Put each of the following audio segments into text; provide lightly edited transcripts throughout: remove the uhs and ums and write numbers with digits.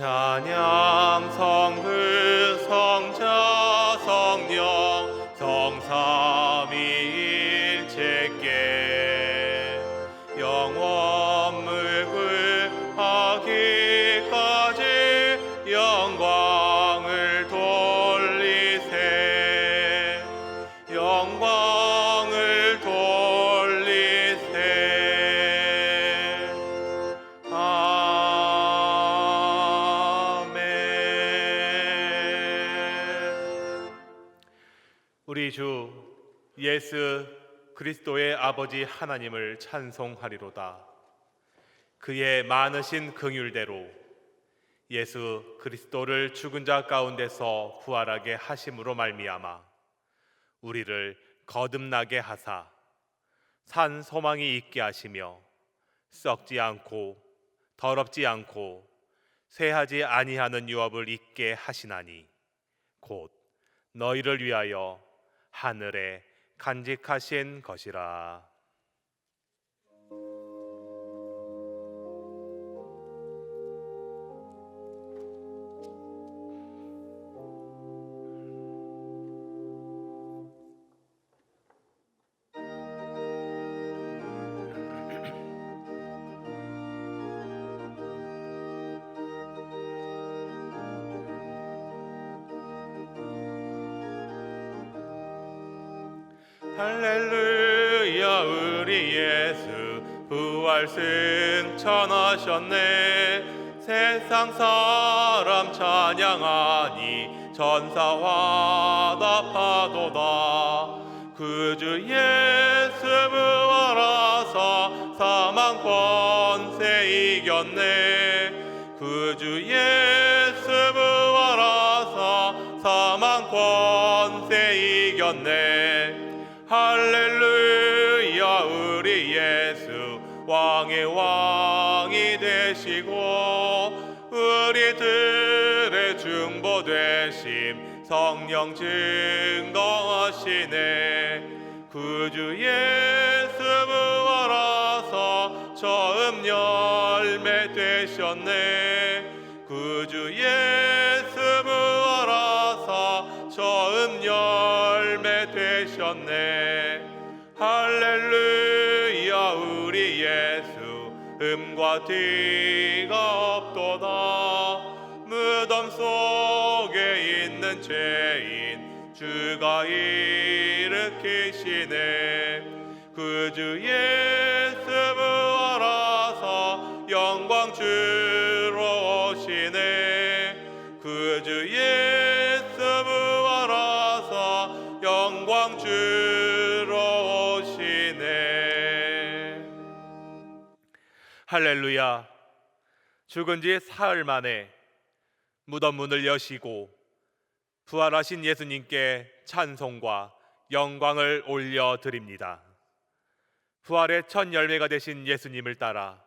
찬양 성부 성자 성령 성삼위일체께 영원 무궁하기까지 영광을 돌리세 영광을 돌리세. 우리 주 예수 그리스도의 아버지 하나님을 찬송하리로다. 그의 많으신 긍휼대로 예수 그리스도를 죽은 자 가운데서 부활하게 하심으로 말미암아 우리를 거듭나게 하사 산 소망이 있게 하시며 썩지 않고 더럽지 않고 쇠하지 아니하는 유업을 있게 하시나니 곧 너희를 위하여 하늘에 간직하신 것이라. 할렐루야. 우리 예수 부활 승천하셨네. 세상 사람 찬양하니 천사와 답하도다. 구주 예수 부활하사 사망 권세 이겼네. 구주 예수 부활하사 사망 권세 이겼네. 할렐루야. 우리 예수 왕의 왕이 되시고 우리들의 중보 되심 성령 증거하시네. 구주 예수 부활하사 처음 열매 되셨네. 구주 예수 부활하사 처음 열매 되셨네. 할렐루야. 우리 예수 음과 뒤가 없도다. 무덤 속에 있는 죄인 주가 일으키시네. 구주 예수 부활하사 영광 주로 오시네. 구주 예수 부활하사 영광 주로 오시네. 할렐루야. 죽은 지 사흘 만에 무덤 문을 여시고 부활하신 예수님께 찬송과 영광을 올려드립니다. 부활의 첫 열매가 되신 예수님을 따라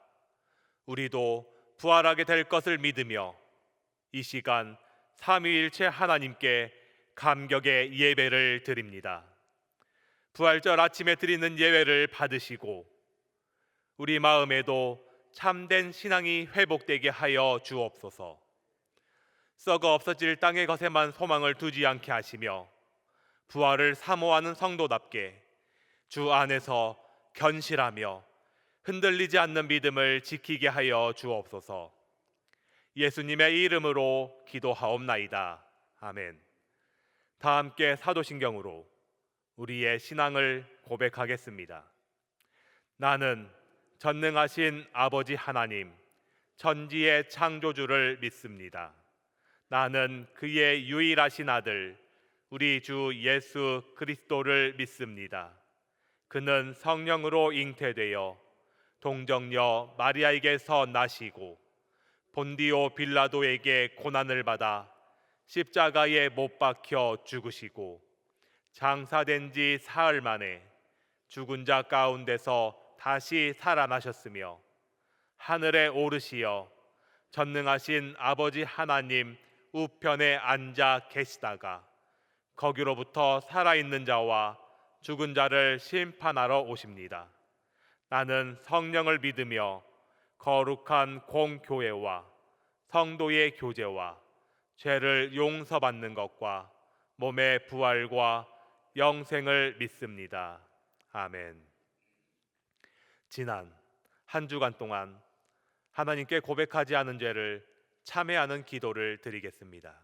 우리도 부활하게 될 것을 믿으며 이 시간 삼위일체 하나님께 감격의 예배를 드립니다. 부활절 아침에 드리는 예배를 받으시고 우리 마음에도 참된 신앙이 회복되게 하여 주옵소서. 썩어 없어질 땅의 것에만 소망을 두지 않게 하시며 부활을 사모하는 성도답게 주 안에서 견실하며 흔들리지 않는 믿음을 지키게 하여 주옵소서. 예수님의 이름으로 기도하옵나이다. 아멘. 다 함께 사도신경으로 우리의 신앙을 고백하겠습니다. 나는 전능하신 아버지 하나님 천지의 창조주를 믿습니다. 나는 그의 유일하신 아들 우리 주 예수 그리스도를 믿습니다. 그는 성령으로 잉태되어 동정녀 마리아에게서 나시고 본디오 빌라도에게 고난을 받아 십자가에 못 박혀 죽으시고 장사된 지 사흘 만에 죽은 자 가운데서 다시 살아나셨으며 하늘에 오르시어 전능하신 아버지 하나님 우편에 앉아 계시다가 거기로부터 살아있는 자와 죽은 자를 심판하러 오십니다. 나는 성령을 믿으며 거룩한 공교회와 성도의 교제와 죄를 용서받는 것과 몸의 부활과 영생을 믿습니다. 아멘. 지난 한 주간 동안 하나님께 고백하지 않은 죄를 참회하는 기도를 드리겠습니다.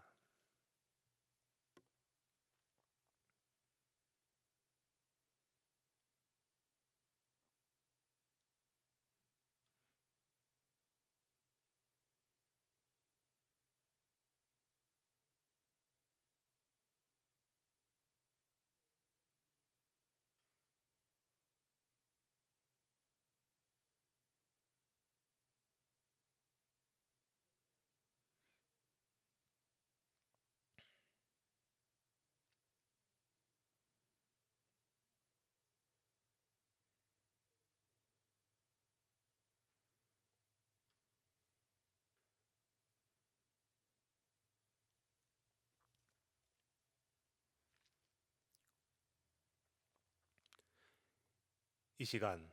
이 시간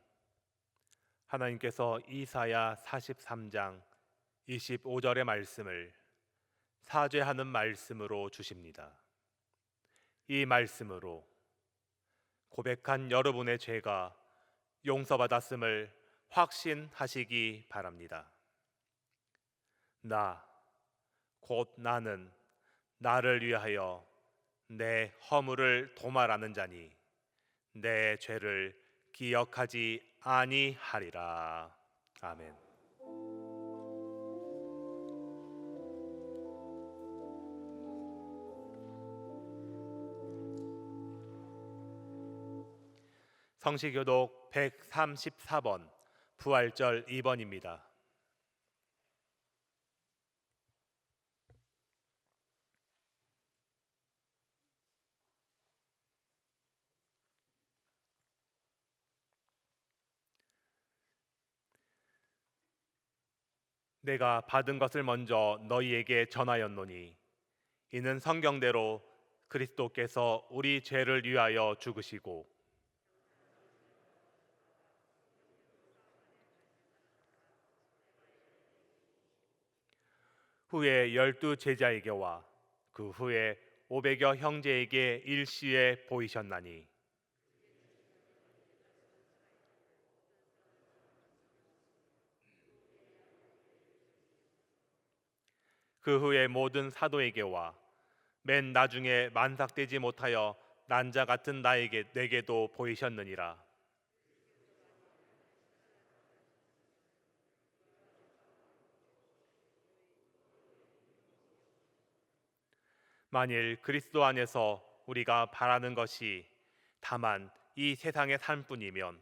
하나님께서 이사야 43장 25절의 말씀을 사죄하는 말씀으로 주십니다. 이 말씀으로 고백한 여러분의 죄가 용서받았음을 확신하시기 바랍니다. 곧 나는 나를 위하여 내 허물을 도말하는 자니 내 죄를 기억하지 아니하리라. 아멘. 성시교독 134번 부활절 2번입니다. 내가 받은 것을 먼저 너희에게 전하였노니 이는 성경대로 그리스도께서 우리 죄를 위하여 죽으시고 후에 12 제자에게와 그 후에 500여 형제에게 일시에 보이셨나니 그 후에 모든 사도에게와 맨 나중에 만삭되지 못하여 난자 같은 내게도 보이셨느니라. 만일 그리스도 안에서 우리가 바라는 것이 다만 이 세상의 삶뿐이면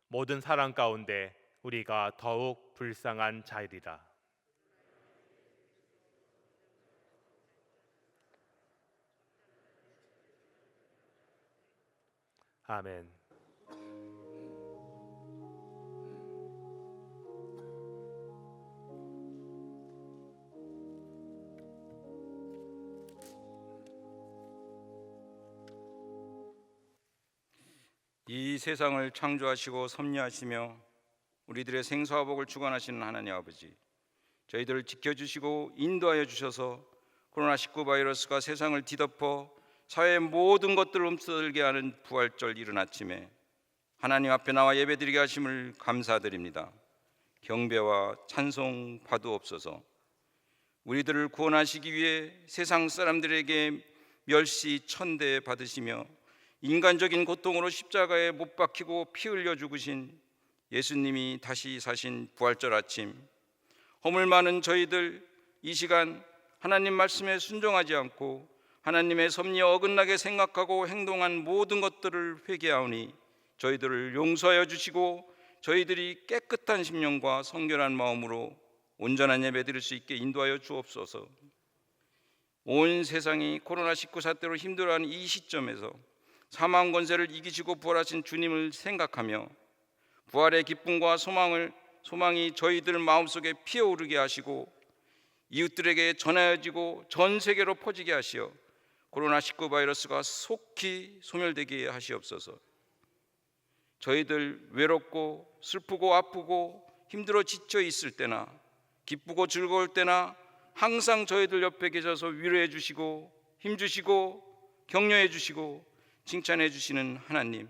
모든 사람 가운데 우리가 더욱 불쌍한 자이리라. 아멘. 이 세상을 창조하시고 섭리하시며 우리들의 생사와 복을 주관하시는 하나님 아버지, 저희들을 지켜주시고 인도하여 주셔서 코로나19 바이러스가 세상을 뒤덮어 사회의 모든 것들을 훔쳐들게 하는 부활절 이른 아침에 하나님 앞에 나와 예배드리게 하심을 감사드립니다. 경배와 찬송 받으옵소서. 우리들을 구원하시기 위해 세상 사람들에게 멸시 천대 받으시며 인간적인 고통으로 십자가에 못 박히고 피 흘려 죽으신 예수님이 다시 사신 부활절 아침, 허물 많은 저희들 이 시간 하나님 말씀에 순종하지 않고 하나님의 섭리에 어긋나게 생각하고 행동한 모든 것들을 회개하오니 저희들을 용서하여 주시고 저희들이 깨끗한 심령과 성결한 마음으로 온전한 예배 드릴 수 있게 인도하여 주옵소서. 온 세상이 코로나19 사태로 힘들어하는 이 시점에서 사망 권세를 이기시고 부활하신 주님을 생각하며 부활의 기쁨과 소망이 저희들 마음속에 피어오르게 하시고 이웃들에게 전하여지고 전 세계로 퍼지게 하시어 코로나19 바이러스가 속히 소멸되게 하시옵소서. 저희들 외롭고 슬프고 아프고 힘들어 지쳐 있을 때나 기쁘고 즐거울 때나 항상 저희들 옆에 계셔서 위로해 주시고 힘 주시고 격려해 주시고 칭찬해 주시는 하나님,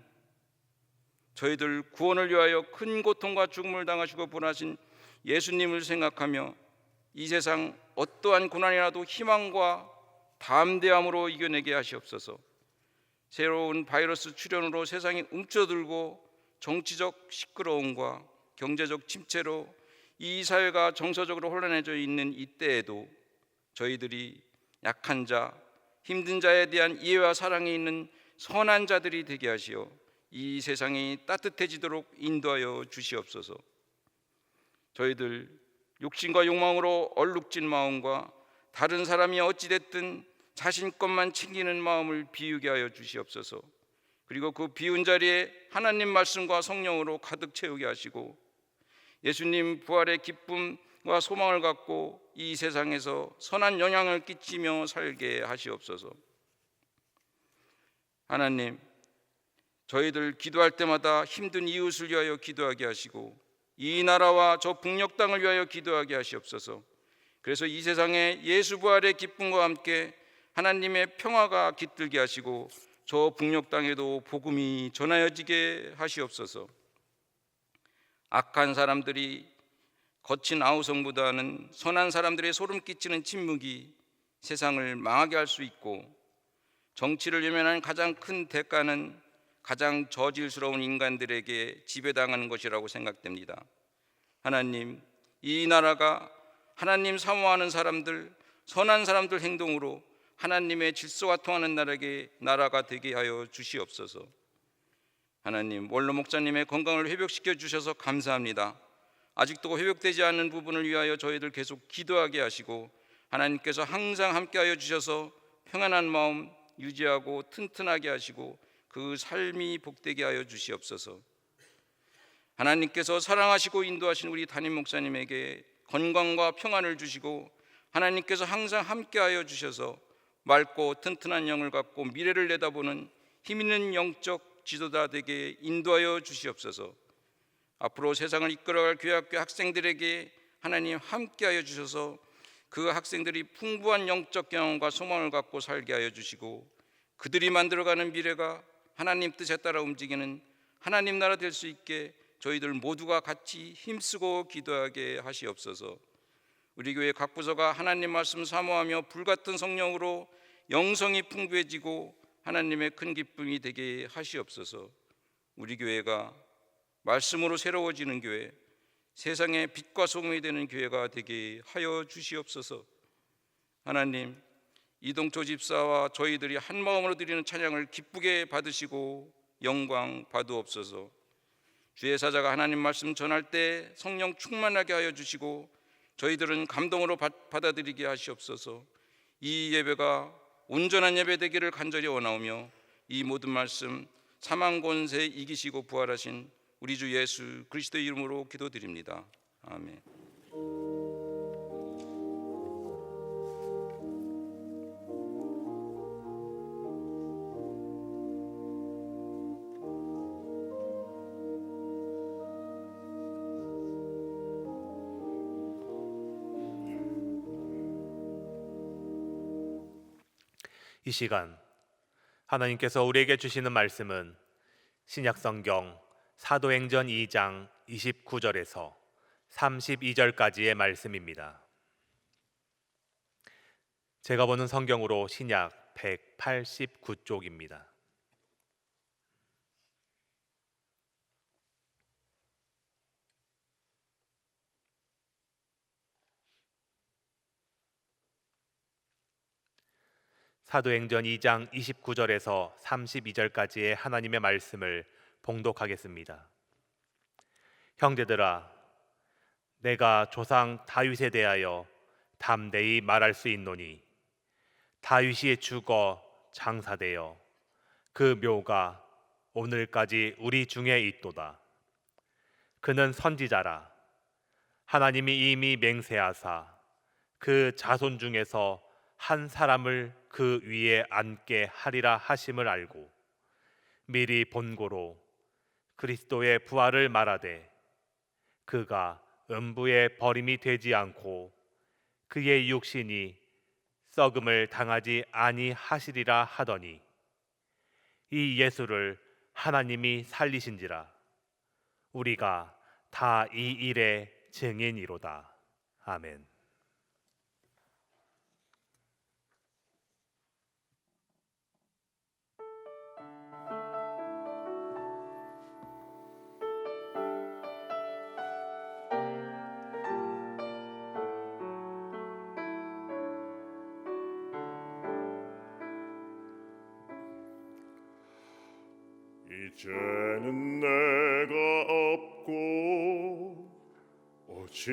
저희들 구원을 위하여 큰 고통과 죽음을 당하시고 부활하신 예수님을 생각하며 이 세상 어떠한 고난이라도 희망과 담대함으로 이겨내게 하시옵소서. 새로운 바이러스 출현으로 세상이 움츠러들고 정치적 시끄러움과 경제적 침체로 이 사회가 정서적으로 혼란해져 있는 이때에도 저희들이 약한 자, 힘든 자에 대한 이해와 사랑이 있는 선한 자들이 되게 하시어 이 세상이 따뜻해지도록 인도하여 주시옵소서. 저희들 욕심과 욕망으로 얼룩진 마음과 다른 사람이 어찌됐든 자신 것만 챙기는 마음을 비우게 하여 주시옵소서. 그리고 그 비운 자리에 하나님 말씀과 성령으로 가득 채우게 하시고 예수님 부활의 기쁨과 소망을 갖고 이 세상에서 선한 영향을 끼치며 살게 하시옵소서. 하나님, 저희들 기도할 때마다 힘든 이웃을 위하여 기도하게 하시고 이 나라와 저 북녘 땅을 위하여 기도하게 하시옵소서. 그래서 이 세상에 예수 부활의 기쁨과 함께 하나님의 평화가 깃들게 하시고 저 북녘 땅에도 복음이 전하여지게 하시옵소서. 악한 사람들이 거친 아우성보다는 선한 사람들의 소름 끼치는 침묵이 세상을 망하게 할 수 있고, 정치를 외면하는 가장 큰 대가는 가장 저질스러운 인간들에게 지배당하는 것이라고 생각됩니다. 하나님, 이 나라가 하나님 사모하는 사람들, 선한 사람들 행동으로 하나님의 질서와 통하는 나라가 되게 하여 주시옵소서. 하나님, 원로 목사님의 건강을 회복시켜 주셔서 감사합니다. 아직도 회복되지 않는 부분을 위하여 저희들 계속 기도하게 하시고 하나님께서 항상 함께하여 주셔서 평안한 마음 유지하고 튼튼하게 하시고 그 삶이 복되게 하여 주시옵소서. 하나님께서 사랑하시고 인도하신 우리 담임 목사님에게 건강과 평안을 주시고 하나님께서 항상 함께하여 주셔서 맑고 튼튼한 영을 갖고 미래를 내다보는 힘있는 영적 지도자 되게 인도하여 주시옵소서. 앞으로 세상을 이끌어갈 교회학교 학생들에게 하나님 함께하여 주셔서 그 학생들이 풍부한 영적 경험과 소망을 갖고 살게 하여 주시고 그들이 만들어가는 미래가 하나님 뜻에 따라 움직이는 하나님 나라 될 수 있게 저희들 모두가 같이 힘쓰고 기도하게 하시옵소서. 우리 교회 각 부서가 하나님 말씀 사모하며 불같은 성령으로 영성이 풍부해지고 하나님의 큰 기쁨이 되게 하시옵소서. 우리 교회가 말씀으로 새로워지는 교회, 세상의 빛과 소금이 되는 교회가 되게 하여 주시옵소서. 하나님, 이동초 집사와 저희들이 한 마음으로 드리는 찬양을 기쁘게 받으시고 영광 받으옵소서. 주의 사자가 하나님 말씀 전할 때 성령 충만하게 하여 주시고 저희들은 감동으로 받아들이게 하시옵소서. 이 예배가 온전한 예배 되기를 간절히 원하오며 이 모든 말씀 사망 권세 이기시고 부활하신 우리 주 예수 그리스도의 이름으로 기도드립니다. 아멘. 이 시간 하나님께서 우리에게 주시는 말씀은 신약성경 사도행전 2장 29절에서 32절까지의 말씀입니다. 제가 보는 성경으로 신약 189쪽입니다. 사도행전 2장 29절에서 32절까지의 하나님의 말씀을 봉독하겠습니다. 형제들아, 내가 조상 다윗에 대하여 담대히 말할 수 있노니 다윗이 죽어 장사되어 그 묘가 오늘까지 우리 중에 있도다. 그는 선지자라. 하나님이 이미 맹세하사 그 자손 중에서 한 사람을 그 위에 앉게 하리라 하심을 알고 미리 본고로 그리스도의 부활을 말하되 그가 음부에 버림이 되지 않고 그의 육신이 썩음을 당하지 아니하시리라 하더니 이 예수를 하나님이 살리신지라 우리가 다 이 일의 증인이로다. 아멘. 이제는 내가 없고 오직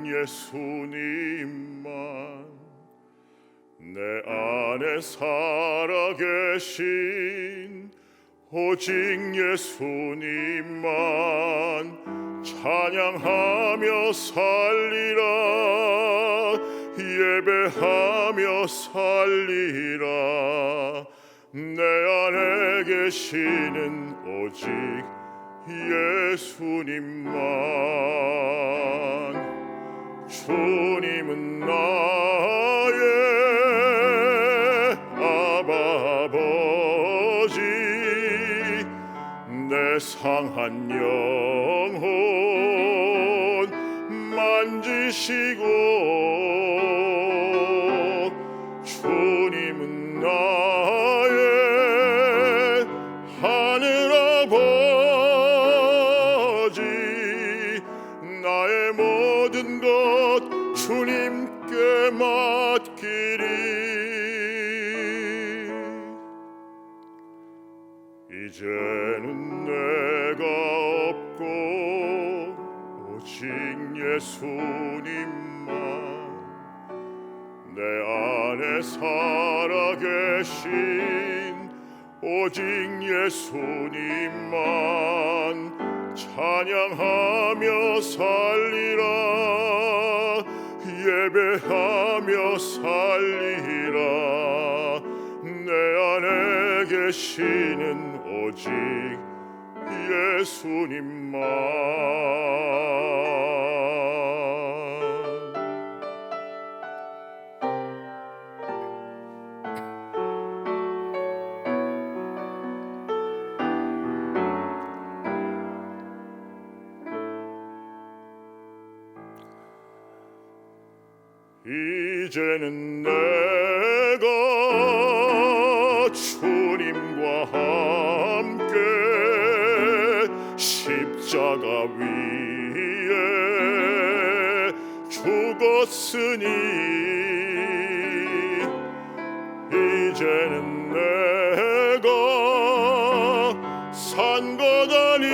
예수님만 내 안에 살아계신 오직 예수님만 찬양하며 살리라 예배하며 살리라 내 안에 계시는 오직 예수님만 주님은 나의 아버지 내 상한 영혼 만지시고 주님은 나의 하늘아버지 나의 모든 것 주님께 맡기리 이제는 내가 없고 오직 예수님만 내 안에 살아계신 오직 예수님만 찬양하며 살리라 예배하며 살리라 내 안에 계시는 오직 예수님만 이제는 내가 주님과 함께 십자가 위에 죽었으니 이제는 내가 산 것 아니요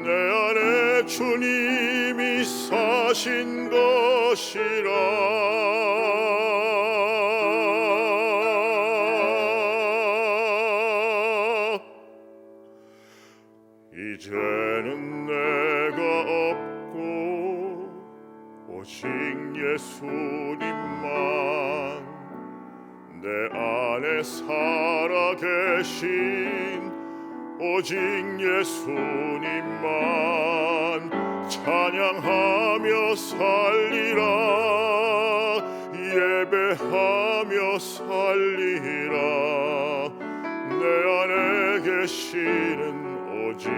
내 안에 주님이 사신 것이라 이제는 내가 없고 오직 예수님만 내 안에 살아계신 오직 예수님만 찬양하며 살리라 예배하며 살리라 내 안에 계시는 오직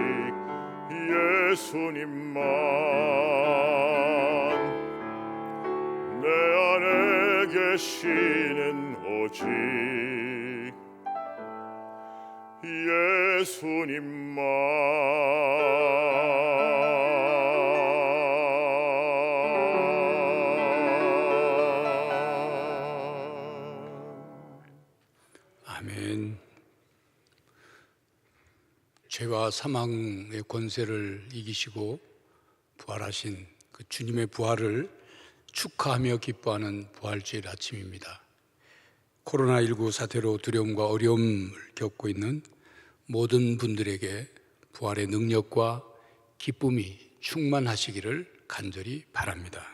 예수님만 내 안에 계시는 오직 예수님만 아멘. 죄와 사망의 권세를 이기시고 부활하신 그 주님의 부활을 축하하며 기뻐하는 부활주일 아침입니다. 코로나19 사태로 두려움과 어려움을 겪고 있는 모든 분들에게 부활의 능력과 기쁨이 충만하시기를 간절히 바랍니다.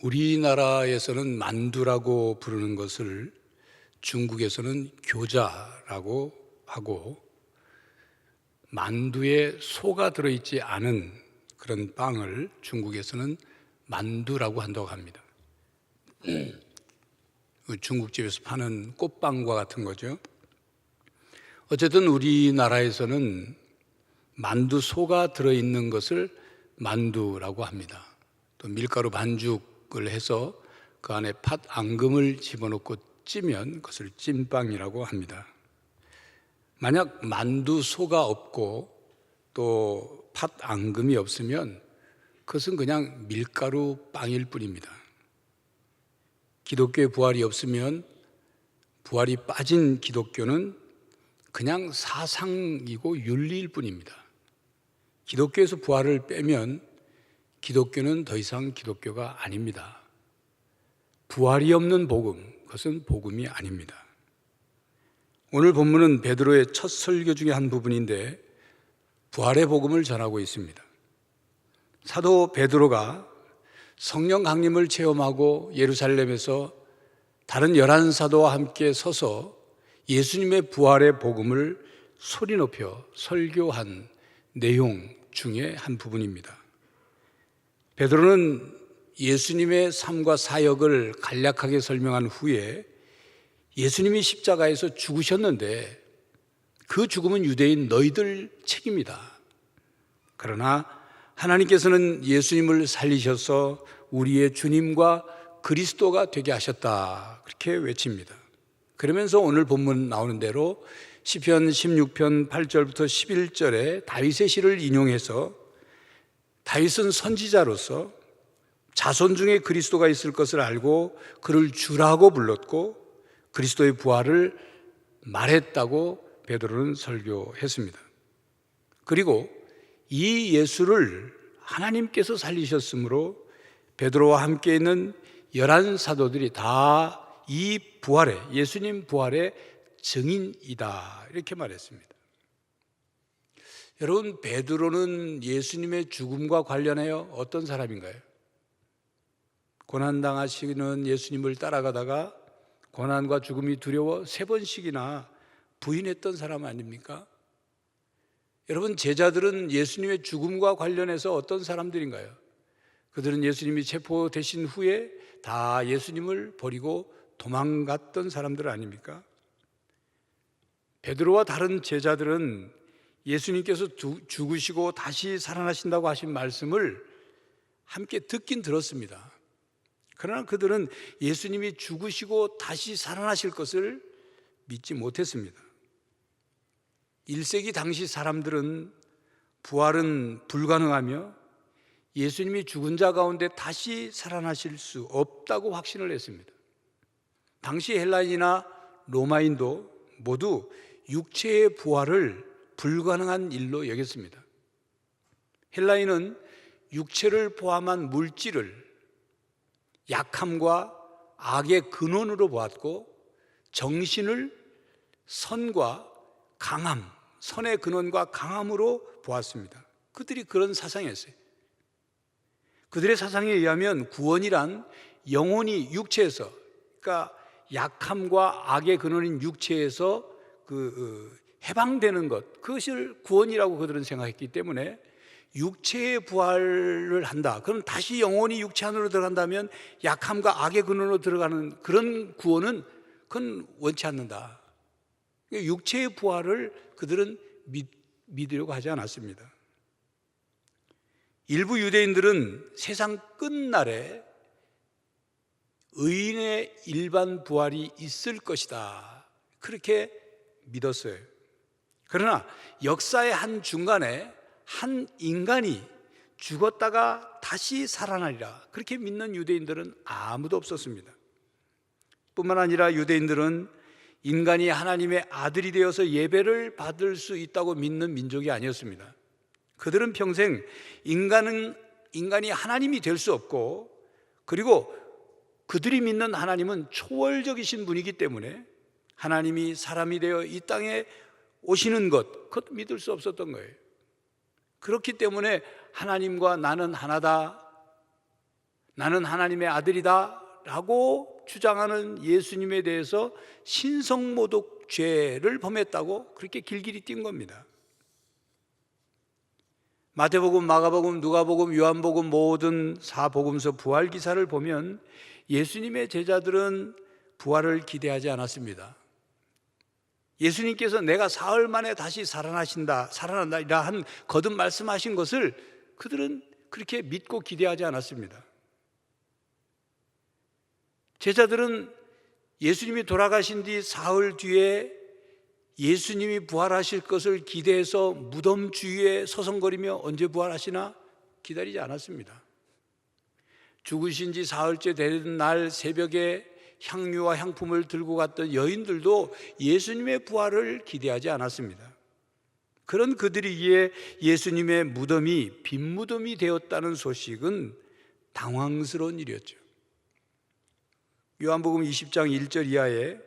우리나라에서는 만두라고 부르는 것을 중국에서는 교자라고 하고 만두에 소가 들어있지 않은 그런 빵을 중국에서는 만두라고 한다고 합니다. 중국집에서 파는 꽃빵과 같은 거죠. 어쨌든 우리나라에서는 만두소가 들어있는 것을 만두라고 합니다. 또 밀가루 반죽을 해서 그 안에 팥 앙금을 집어넣고 찌면 그것을 찐빵이라고 합니다. 만약 만두소가 없고 또 팥 앙금이 없으면 그것은 그냥 밀가루 빵일 뿐입니다. 기독교의 부활이 없으면 부활이 빠진 기독교는 그냥 사상이고 윤리일 뿐입니다. 기독교에서 부활을 빼면 기독교는 더 이상 기독교가 아닙니다. 부활이 없는 복음, 그것은 복음이 아닙니다. 오늘 본문은 베드로의 첫 설교 중에 한 부분인데 부활의 복음을 전하고 있습니다. 사도 베드로가 성령 강림을 체험하고 예루살렘에서 다른 11사도와 함께 서서 예수님의 부활의 복음을 소리 높여 설교한 내용 중에 한 부분입니다. 베드로는 예수님의 삶과 사역을 간략하게 설명한 후에 예수님이 십자가에서 죽으셨는데 그 죽음은 유대인 너희들 책임이다. 그러나 하나님께서는 예수님을 살리셔서 우리의 주님과 그리스도가 되게 하셨다. 그렇게 외칩니다. 그러면서 오늘 본문 나오는 대로 시편 16편 8절부터 11절에 다윗의 시를 인용해서 다윗은 선지자로서 자손 중에 그리스도가 있을 것을 알고 그를 주라고 불렀고 그리스도의 부활을 말했다고 베드로는 설교했습니다. 그리고 이 예수를 하나님께서 살리셨으므로 베드로와 함께 있는 11사도들이 다 이 부활의 예수님 부활의 증인이다 이렇게 말했습니다. 여러분, 베드로는 예수님의 죽음과 관련하여 어떤 사람인가요? 고난당하시는 예수님을 따라가다가 고난과 죽음이 두려워 3번씩이나 부인했던 사람 아닙니까? 여러분, 제자들은 예수님의 죽음과 관련해서 어떤 사람들인가요? 그들은 예수님이 체포되신 후에 다 예수님을 버리고 도망갔던 사람들 아닙니까? 베드로와 다른 제자들은 예수님께서 죽으시고 다시 살아나신다고 하신 말씀을 함께 듣긴 들었습니다. 그러나 그들은 예수님이 죽으시고 다시 살아나실 것을 믿지 못했습니다. 1세기 당시 사람들은 부활은 불가능하며 예수님이 죽은 자 가운데 다시 살아나실 수 없다고 확신을 했습니다. 당시 헬라인이나 로마인도 모두 육체의 부활을 불가능한 일로 여겼습니다. 헬라인은 육체를 포함한 물질을 약함과 악의 근원으로 보았고 정신을 선과 강함, 선의 근원과 강함으로 보았습니다. 그들이 그런 사상이었어요. 그들의 사상에 의하면 구원이란 영혼이 육체에서, 그러니까 약함과 악의 근원인 육체에서 해방되는 것, 그것을 구원이라고 그들은 생각했기 때문에 육체의 부활을 한다. 그럼 다시 영혼이 육체 안으로 들어간다면 약함과 악의 근원으로 들어가는 그런 구원은 그건 원치 않는다. 육체의 부활을 그들은 믿으려고 하지 않았습니다. 일부 유대인들은 세상 끝날에 의인의 일반 부활이 있을 것이다. 그렇게 믿었어요. 그러나 역사의 한 중간에 한 인간이 죽었다가 다시 살아나리라, 그렇게 믿는 유대인들은 아무도 없었습니다. 뿐만 아니라 유대인들은 인간이 하나님의 아들이 되어서 예배를 받을 수 있다고 믿는 민족이 아니었습니다. 그들은 평생 인간이 하나님이 될 수 없고, 그리고 그들이 믿는 하나님은 초월적이신 분이기 때문에 하나님이 사람이 되어 이 땅에 오시는 것, 그것도 믿을 수 없었던 거예요. 그렇기 때문에 하나님과 나는 하나다, 나는 하나님의 아들이다 라고 주장하는 예수님에 대해서 신성모독죄를 범했다고 그렇게 길길이 뛴 겁니다. 마태복음, 마가복음, 누가복음, 요한복음 모든 사복음서 부활 기사를 보면 예수님의 제자들은 부활을 기대하지 않았습니다. 예수님께서 내가 사흘 만에 다시 살아난다 한 거듭 말씀하신 것을 그들은 그렇게 믿고 기대하지 않았습니다. 제자들은 예수님이 돌아가신 뒤 사흘 뒤에 예수님이 부활하실 것을 기대해서 무덤 주위에 서성거리며 언제 부활하시나 기다리지 않았습니다. 죽으신 지 사흘째 되는 날 새벽에 향유와 향품을 들고 갔던 여인들도 예수님의 부활을 기대하지 않았습니다. 그런 그들이기에 예수님의 무덤이 빈 무덤이 되었다는 소식은 당황스러운 일이었죠. 요한복음 20장 1절 이하에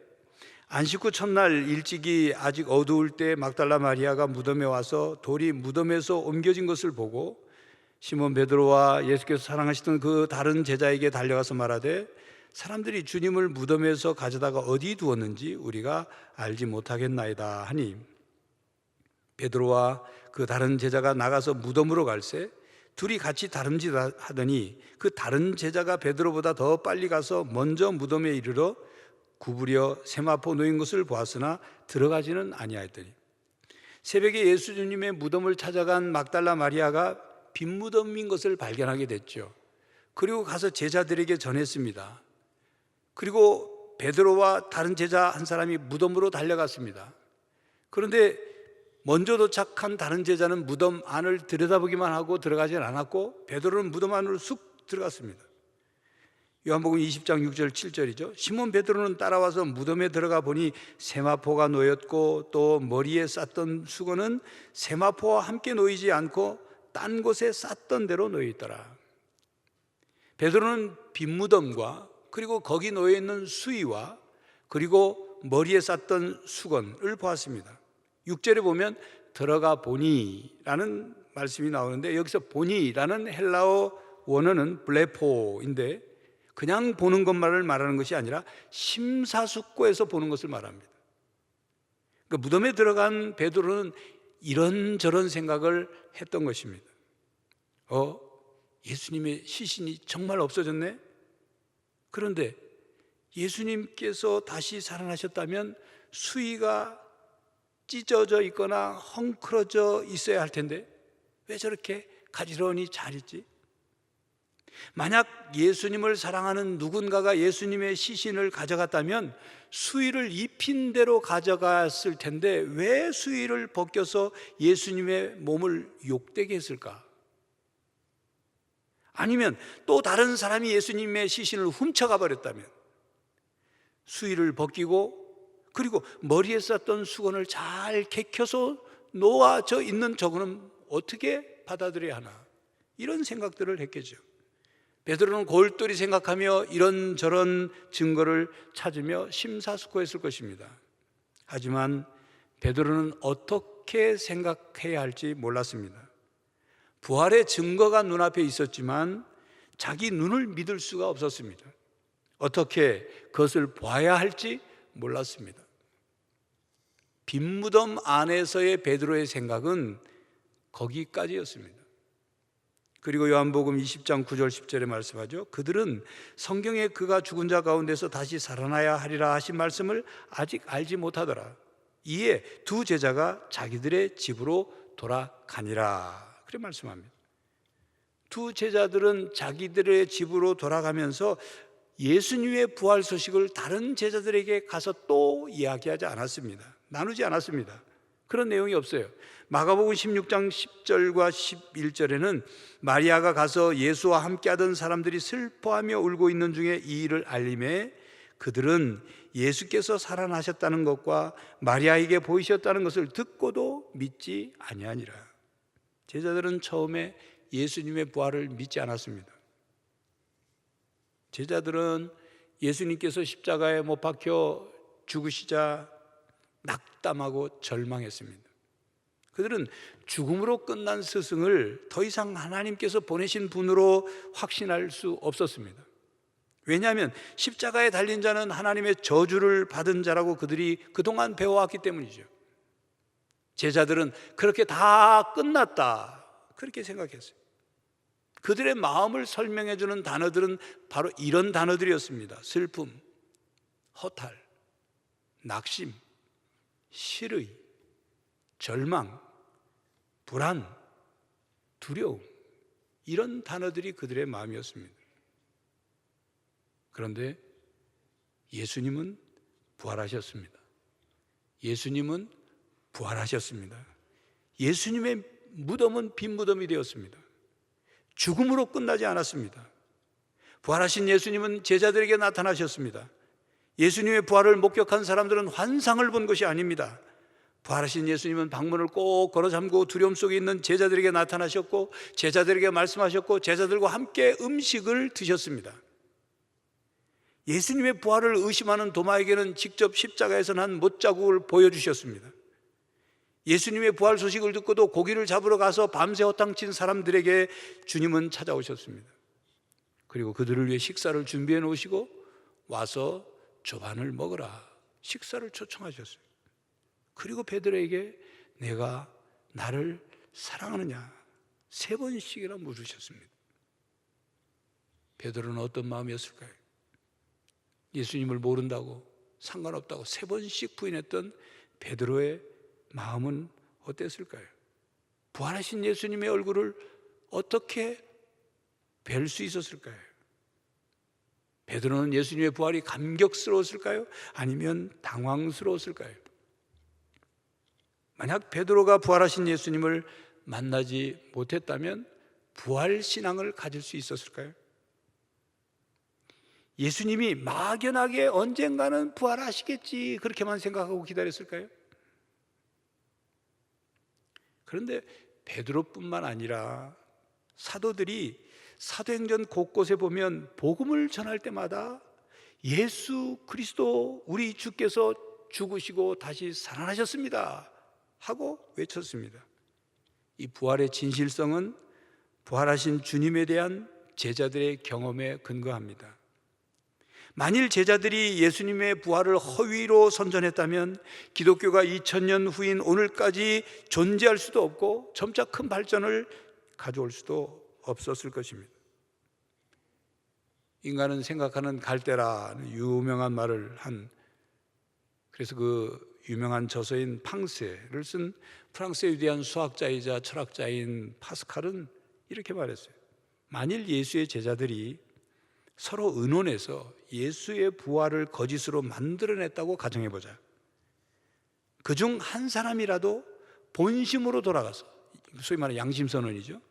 안식 후 첫날 일찍이 아직 어두울 때 막달라 마리아가 무덤에 와서 돌이 무덤에서 옮겨진 것을 보고 시몬 베드로와 예수께서 사랑하시던 그 다른 제자에게 달려가서 말하되 사람들이 주님을 무덤에서 가져다가 어디 두었는지 우리가 알지 못하겠나이다 하니 베드로와 그 다른 제자가 나가서 무덤으로 갈새 둘이 같이 다름질하더니 그 다른 제자가 베드로보다 더 빨리 가서 먼저 무덤에 이르러 구부려 세마포 놓인 것을 보았으나 들어가지는 아니하였더니 새벽에 예수님의 무덤을 찾아간 막달라 마리아가 빈 무덤인 것을 발견하게 됐죠. 그리고 가서 제자들에게 전했습니다. 그리고 베드로와 다른 제자 한 사람이 무덤으로 달려갔습니다. 그런데 먼저 도착한 다른 제자는 무덤 안을 들여다보기만 하고 들어가진 않았고 베드로는 무덤 안으로 쑥 들어갔습니다. 요한복음 20장 6절 7절이죠. 시몬 베드로는 따라와서 무덤에 들어가 보니 세마포가 놓였고 또 머리에 쌌던 수건은 세마포와 함께 놓이지 않고 딴 곳에 쌌던 대로 놓여 있더라. 베드로는 빈 무덤과 그리고 거기 놓여 있는 수의와 그리고 머리에 쌌던 수건을 보았습니다. 6절에 보면 들어가 보니라는 말씀이 나오는데 여기서 보니라는 헬라어 원어는 블레포인데 그냥 보는 것만을 말하는 것이 아니라 심사숙고해서 보는 것을 말합니다. 그러니까 무덤에 들어간 베드로는 이런저런 생각을 했던 것입니다. 예수님의 시신이 정말 없어졌네? 그런데 예수님께서 다시 살아나셨다면 수의가 찢어져 있거나 헝클어져 있어야 할 텐데 왜 저렇게 가지런히 잘 있지? 만약 예수님을 사랑하는 누군가가 예수님의 시신을 가져갔다면 수의를 입힌 대로 가져갔을 텐데 왜 수의를 벗겨서 예수님의 몸을 욕되게 했을까? 아니면 또 다른 사람이 예수님의 시신을 훔쳐가 버렸다면 수의를 벗기고 그리고 머리에 썼던 수건을 잘 개켜서 놓아져 있는 저거는 어떻게 받아들여야 하나? 이런 생각들을 했겠죠. 베드로는 골똘히 생각하며 이런저런 증거를 찾으며 심사숙고했을 것입니다. 하지만 베드로는 어떻게 생각해야 할지 몰랐습니다. 부활의 증거가 눈앞에 있었지만 자기 눈을 믿을 수가 없었습니다. 어떻게 그것을 봐야 할지 몰랐습니다. 빈 무덤 안에서의 베드로의 생각은 거기까지였습니다. 그리고 요한복음 20장 9절 10절에 말씀하죠. 그들은 성경에 그가 죽은 자 가운데서 다시 살아나야 하리라 하신 말씀을 아직 알지 못하더라. 이에 두 제자가 자기들의 집으로 돌아가니라. 그렇게 말씀합니다. 두 제자들은 자기들의 집으로 돌아가면서 예수님의 부활 소식을 다른 제자들에게 가서 또 이야기하지 않았습니다. 나누지 않았습니다. 그런 내용이 없어요. 마가복음 16장 10절과 11절에는 마리아가 가서 예수와 함께하던 사람들이 슬퍼하며 울고 있는 중에 이 일을 알림해 그들은 예수께서 살아나셨다는 것과 마리아에게 보이셨다는 것을 듣고도 믿지 아니하니라. 제자들은 처음에 예수님의 부활을 믿지 않았습니다. 제자들은 예수님께서 십자가에 못 박혀 죽으시자 낙담하고 절망했습니다. 그들은 죽음으로 끝난 스승을 더 이상 하나님께서 보내신 분으로 확신할 수 없었습니다. 왜냐하면 십자가에 달린 자는 하나님의 저주를 받은 자라고 그들이 그동안 배워왔기 때문이죠. 제자들은 그렇게 다 끝났다, 그렇게 생각했어요. 그들의 마음을 설명해 주는 단어들은 바로 이런 단어들이었습니다. 슬픔, 허탈, 낙심, 실의, 절망, 불안, 두려움, 이런 단어들이 그들의 마음이었습니다. 그런데 예수님은 부활하셨습니다. 예수님은 부활하셨습니다. 예수님의 무덤은 빈 무덤이 되었습니다. 죽음으로 끝나지 않았습니다. 부활하신 예수님은 제자들에게 나타나셨습니다. 예수님의 부활을 목격한 사람들은 환상을 본 것이 아닙니다. 부활하신 예수님은 방문을 꼭 걸어 잠그고 두려움 속에 있는 제자들에게 나타나셨고, 제자들에게 말씀하셨고, 제자들과 함께 음식을 드셨습니다. 예수님의 부활을 의심하는 도마에게는 직접 십자가에서 난 못자국을 보여주셨습니다. 예수님의 부활 소식을 듣고도 고기를 잡으러 가서 밤새 허탕친 사람들에게 주님은 찾아오셨습니다. 그리고 그들을 위해 식사를 준비해 놓으시고 와서 조반을 먹으라, 식사를 초청하셨어요. 그리고 베드로에게 내가 나를 사랑하느냐 3번씩이나 물으셨습니다. 베드로는 어떤 마음이었을까요? 예수님을 모른다고, 상관없다고 3번씩 부인했던 베드로의 마음은 어땠을까요? 부활하신 예수님의 얼굴을 어떻게 뵐 수 있었을까요? 베드로는 예수님의 부활이 감격스러웠을까요? 아니면 당황스러웠을까요? 만약 베드로가 부활하신 예수님을 만나지 못했다면 부활 신앙을 가질 수 있었을까요? 예수님이 막연하게 언젠가는 부활하시겠지 그렇게만 생각하고 기다렸을까요? 그런데 베드로뿐만 아니라 사도들이 사도행전 곳곳에 보면 복음을 전할 때마다 예수 그리스도 우리 주께서 죽으시고 다시 살아나셨습니다 하고 외쳤습니다. 이 부활의 진실성은 부활하신 주님에 대한 제자들의 경험에 근거합니다. 만일 제자들이 예수님의 부활을 허위로 선전했다면 기독교가 2000년 후인 오늘까지 존재할 수도 없고 점차 큰 발전을 가져올 수도 없었을 것입니다. 인간은 생각하는 갈대라는 유명한 말을 한, 그래서 그 유명한 저서인 팡세를 쓴 프랑스의 위대한 수학자이자 철학자인 파스칼은 이렇게 말했어요. 만일 예수의 제자들이 서로 의논해서 예수의 부활을 거짓으로 만들어냈다고 가정해보자. 그중 한 사람이라도 본심으로 돌아가서, 소위 말하는 양심선언이죠,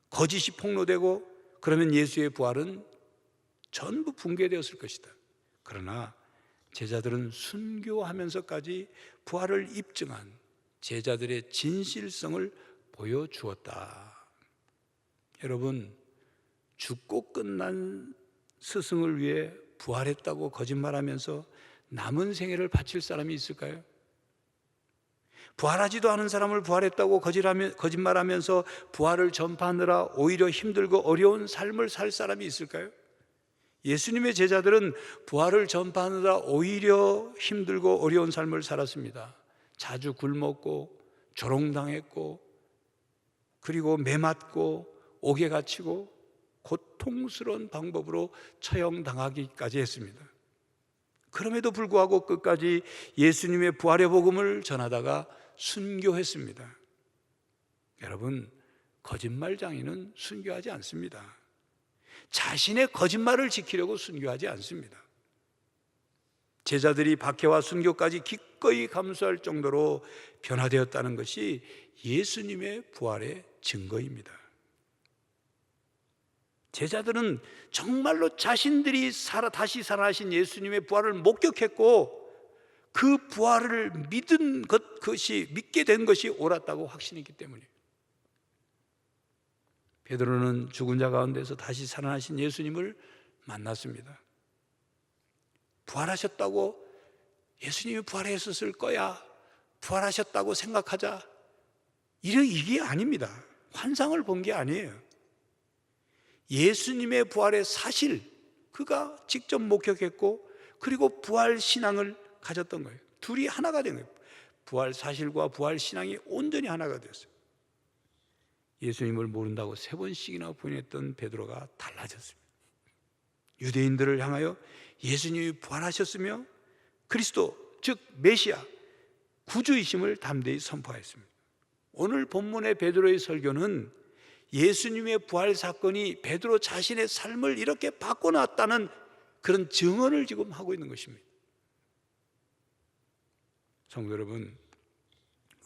거짓이 폭로되고 그러면 예수의 부활은 전부 붕괴되었을 것이다. 그러나 제자들은 순교하면서까지 부활을 입증한 제자들의 진실성을 보여주었다. 여러분, 죽고 끝난 스승을 위해 부활했다고 거짓말하면서 남은 생애를 바칠 사람이 있을까요? 부활하지도 않은 사람을 부활했다고 거짓말하면서 부활을 전파하느라 오히려 힘들고 어려운 삶을 살 사람이 있을까요? 예수님의 제자들은 부활을 전파하느라 오히려 힘들고 어려운 삶을 살았습니다. 자주 굶었고 조롱당했고 그리고 매맞고 옥에 갇히고 고통스러운 방법으로 처형당하기까지 했습니다. 그럼에도 불구하고 끝까지 예수님의 부활의 복음을 전하다가 순교했습니다. 여러분, 거짓말장인은 순교하지 않습니다. 자신의 거짓말을 지키려고 순교하지 않습니다. 제자들이 박해와 순교까지 기꺼이 감수할 정도로 변화되었다는 것이 예수님의 부활의 증거입니다. 제자들은 정말로 자신들이 다시 살아나신 예수님의 부활을 목격했고 그 부활을 믿게 된 것이 옳았다고 확신했기 때문이에요. 베드로는 죽은 자 가운데서 다시 살아나신 예수님을 만났습니다. 부활하셨다고, 예수님이 부활했었을 거야, 부활하셨다고 생각하자, 이게 아닙니다. 환상을 본 게 아니에요. 예수님의 부활의 사실, 그가 직접 목격했고 그리고 부활 신앙을 가졌던 거예요. 둘이 하나가 된 거예요. 부활 사실과 부활 신앙이 온전히 하나가 되었어요. 예수님을 모른다고 3번씩이나 부인했던 베드로가 달라졌습니다. 유대인들을 향하여 예수님이 부활하셨으며 그리스도 즉 메시아 구주이심을 담대히 선포하였습니다. 오늘 본문의 베드로의 설교는 예수님의 부활 사건이 베드로 자신의 삶을 이렇게 바꿔놨다는 그런 증언을 지금 하고 있는 것입니다. 성도 여러분,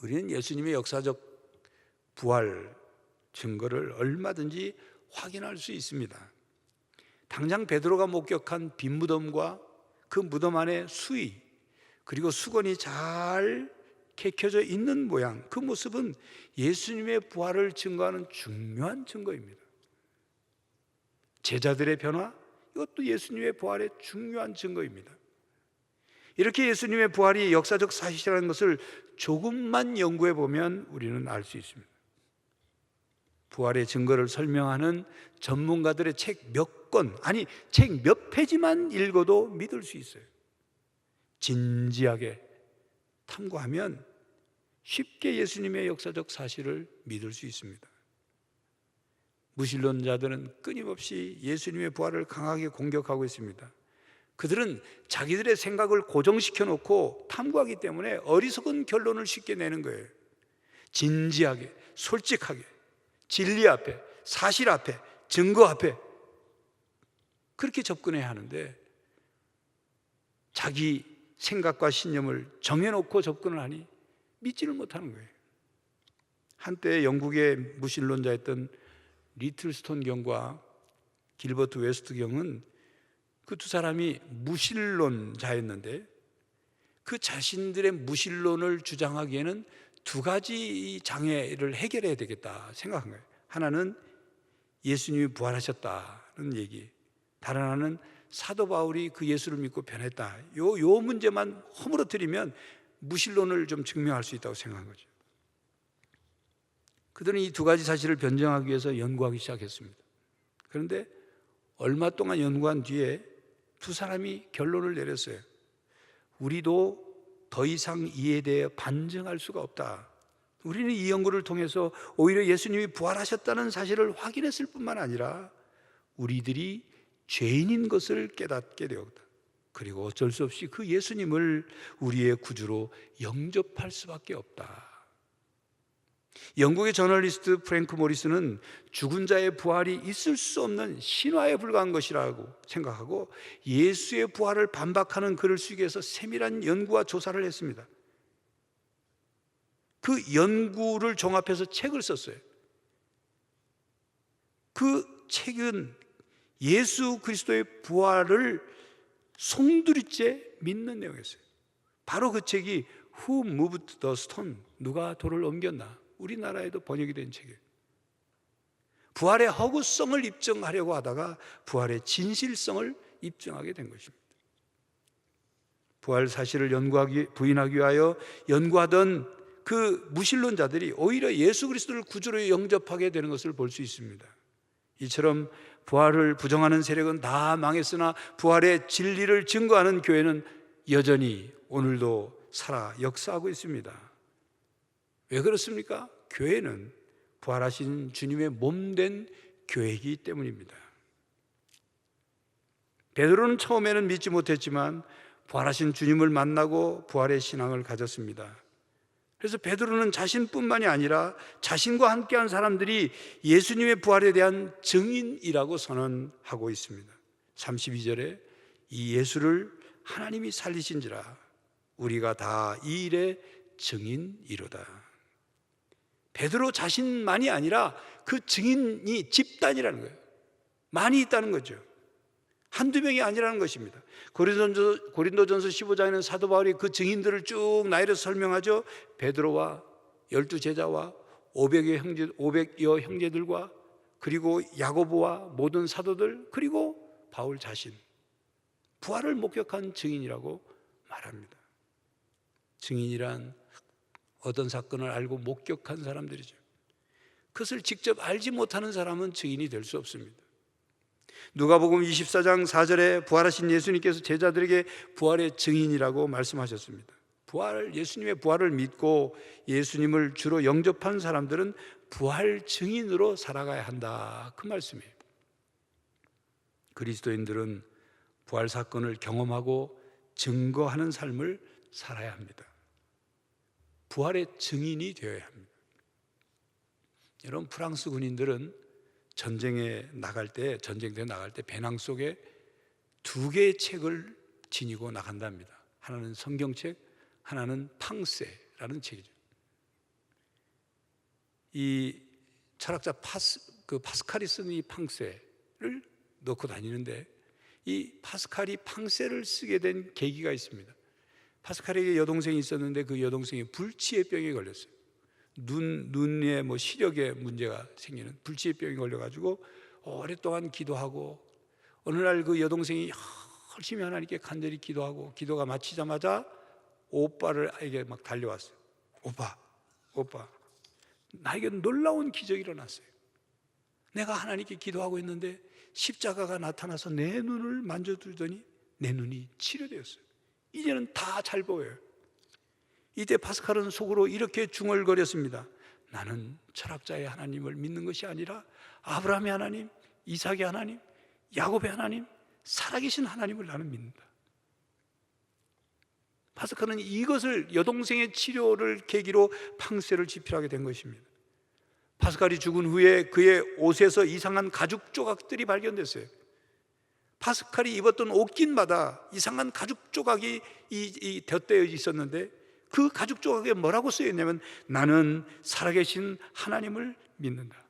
우리는 예수님의 역사적 부활 증거를 얼마든지 확인할 수 있습니다. 당장 베드로가 목격한 빈 무덤과 그 무덤 안에 수의 그리고 수건이 잘 개켜져 있는 모양, 그 모습은 예수님의 부활을 증거하는 중요한 증거입니다. 제자들의 변화, 이것도 예수님의 부활의 중요한 증거입니다. 이렇게 예수님의 부활이 역사적 사실이라는 것을 조금만 연구해 보면 우리는 알 수 있습니다. 부활의 증거를 설명하는 전문가들의 책 몇 권, 아니 책 몇 페이지만 읽어도 믿을 수 있어요. 진지하게 탐구하면 쉽게 예수님의 역사적 사실을 믿을 수 있습니다. 무신론자들은 끊임없이 예수님의 부활을 강하게 공격하고 있습니다. 그들은 자기들의 생각을 고정시켜 놓고 탐구하기 때문에 어리석은 결론을 쉽게 내는 거예요. 진지하게, 솔직하게, 진리 앞에, 사실 앞에, 증거 앞에 그렇게 접근해야 하는데 자기 생각과 신념을 정해놓고 접근을 하니 믿지를 못하는 거예요. 한때 영국의 무신론자였던 리틀스톤 경과 길버트 웨스트 경은 그 두 사람이 무신론자였는데 그 자신들의 무신론을 주장하기에는 두 가지 장애를 해결해야 되겠다 생각한 거예요. 하나는 예수님이 부활하셨다는 얘기, 다른 하나는 사도 바울이 그 예수를 믿고 변했다. 요 문제만 허물어뜨리면 무신론을 좀 증명할 수 있다고 생각한 거죠. 그들은 이 두 가지 사실을 변증하기 위해서 연구하기 시작했습니다. 그런데 얼마 동안 연구한 뒤에 두 사람이 결론을 내렸어요. 우리도 더 이상 이에 대해 반증할 수가 없다. 우리는 이 연구를 통해서 오히려 예수님이 부활하셨다는 사실을 확인했을 뿐만 아니라 우리들이 죄인인 것을 깨닫게 되었다. 그리고 어쩔 수 없이 그 예수님을 우리의 구주로 영접할 수밖에 없다. 영국의 저널리스트 프랭크 모리스는 죽은 자의 부활이 있을 수 없는 신화에 불과한 것이라고 생각하고 예수의 부활을 반박하는 글을 쓰기 위해서 세밀한 연구와 조사를 했습니다. 그 연구를 종합해서 책을 썼어요. 그 책은 예수 그리스도의 부활을 송두리째 믿는 내용이었어요. 바로 그 책이 Who Moved the Stone? 누가 돌을 옮겼나? 우리나라에도 번역이 된 책이에요. 부활의 허구성을 입증하려고 하다가 부활의 진실성을 입증하게 된 것입니다. 부활 사실을 부인하기 위하여 연구하던 그 무신론자들이 오히려 예수 그리스도를 구주로 영접하게 되는 것을 볼 수 있습니다. 이처럼 부활을 부정하는 세력은 다 망했으나 부활의 진리를 증거하는 교회는 여전히 오늘도 살아 역사하고 있습니다. 왜 그렇습니까? 교회는 부활하신 주님의 몸된 교회이기 때문입니다. 베드로는 처음에는 믿지 못했지만 부활하신 주님을 만나고 부활의 신앙을 가졌습니다. 그래서 베드로는 자신뿐만이 아니라 자신과 함께한 사람들이 예수님의 부활에 대한 증인이라고 선언하고 있습니다. 32절에 이 예수를 하나님이 살리신지라 우리가 다 이 일의 증인이로다. 베드로 자신만이 아니라 그 증인이 집단이라는 거예요. 많이 있다는 거죠. 한두 명이 아니라는 것입니다. 고린도전서 15장에는 사도 바울이 그 증인들을 쭉 나열해서 설명하죠. 베드로와 12제자와 500여 형제들과 그리고 야고보와 모든 사도들 그리고 바울 자신 부활을 목격한 증인이라고 말합니다. 증인이란 어떤 사건을 알고 목격한 사람들이죠. 그것을 직접 알지 못하는 사람은 증인이 될 수 없습니다. 누가복음 24장 4절에 부활하신 예수님께서 제자들에게 부활의 증인이라고 말씀하셨습니다. 예수님의 부활을 믿고 예수님을 주로 영접한 사람들은 부활 증인으로 살아가야 한다, 그 말씀이에요. 그리스도인들은 부활 사건을 경험하고 증거하는 삶을 살아야 합니다. 부활의 증인이 되어야 합니다. 여러분, 프랑스 군인들은 전쟁터에 나갈 때 배낭 속에 2개의 책을 지니고 나간답니다. 하나는 성경책, 하나는 팡세라는 책이죠. 이 철학자 파스칼이 쓴 이 팡세를 넣고 다니는데, 이 파스칼이 팡세를 쓰게 된 계기가 있습니다. 파스칼에게 여동생이 있었는데 그 여동생이 불치의 병에 걸렸어요. 눈에 시력에 문제가 생기는 불치의 병이 걸려가지고 오랫동안 기도하고, 어느 날 그 여동생이 열심히 하나님께 간절히 기도하고, 기도가 마치자마자 오빠에게 막 달려왔어요. 오빠, 나에게 놀라운 기적이 일어났어요. 내가 하나님께 기도하고 있는데 십자가가 나타나서 내 눈을 만져들더니 내 눈이 치료되었어요. 이제는 다 잘 보여요. 이때 파스칼은 속으로 이렇게 중얼거렸습니다. 나는 철학자의 하나님을 믿는 것이 아니라 아브라함의 하나님, 이삭의 하나님, 야곱의 하나님, 살아계신 하나님을 나는 믿는다. 파스칼은 이것을, 여동생의 치료를 계기로 팡세를 집필하게 된 것입니다. 파스칼이 죽은 후에 그의 옷에서 이상한 가죽 조각들이 발견됐어요. 파스칼이 입었던 옷깃마다 이상한 가죽 조각이 덧대어 있었는데, 그 가죽 조각에 뭐라고 쓰여 있냐면 나는 살아계신 하나님을 믿는다.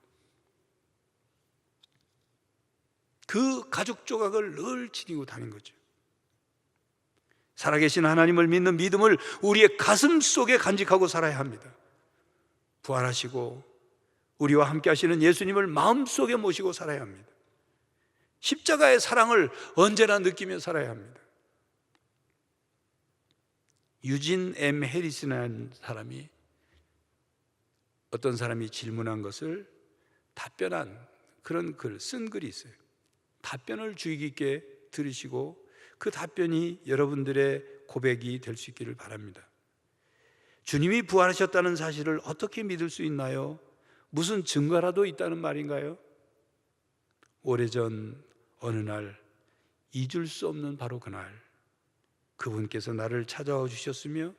그 가죽 조각을 늘 지니고 다닌 거죠. 살아계신 하나님을 믿는 믿음을 우리의 가슴 속에 간직하고 살아야 합니다. 부활하시고 우리와 함께 하시는 예수님을 마음속에 모시고 살아야 합니다. 십자가의 사랑을 언제나 느끼며 살아야 합니다. 유진 M. 해리스라는 사람이, 어떤 사람이 질문한 것을 답변한 그런 쓴 글이 있어요. 답변을 주의 깊게 들으시고 그 답변이 여러분들의 고백이 될 수 있기를 바랍니다. 주님이 부활하셨다는 사실을 어떻게 믿을 수 있나요? 무슨 증거라도 있다는 말인가요? 오래전 어느 날, 잊을 수 없는 바로 그날, 그분께서 나를 찾아와 주셨으며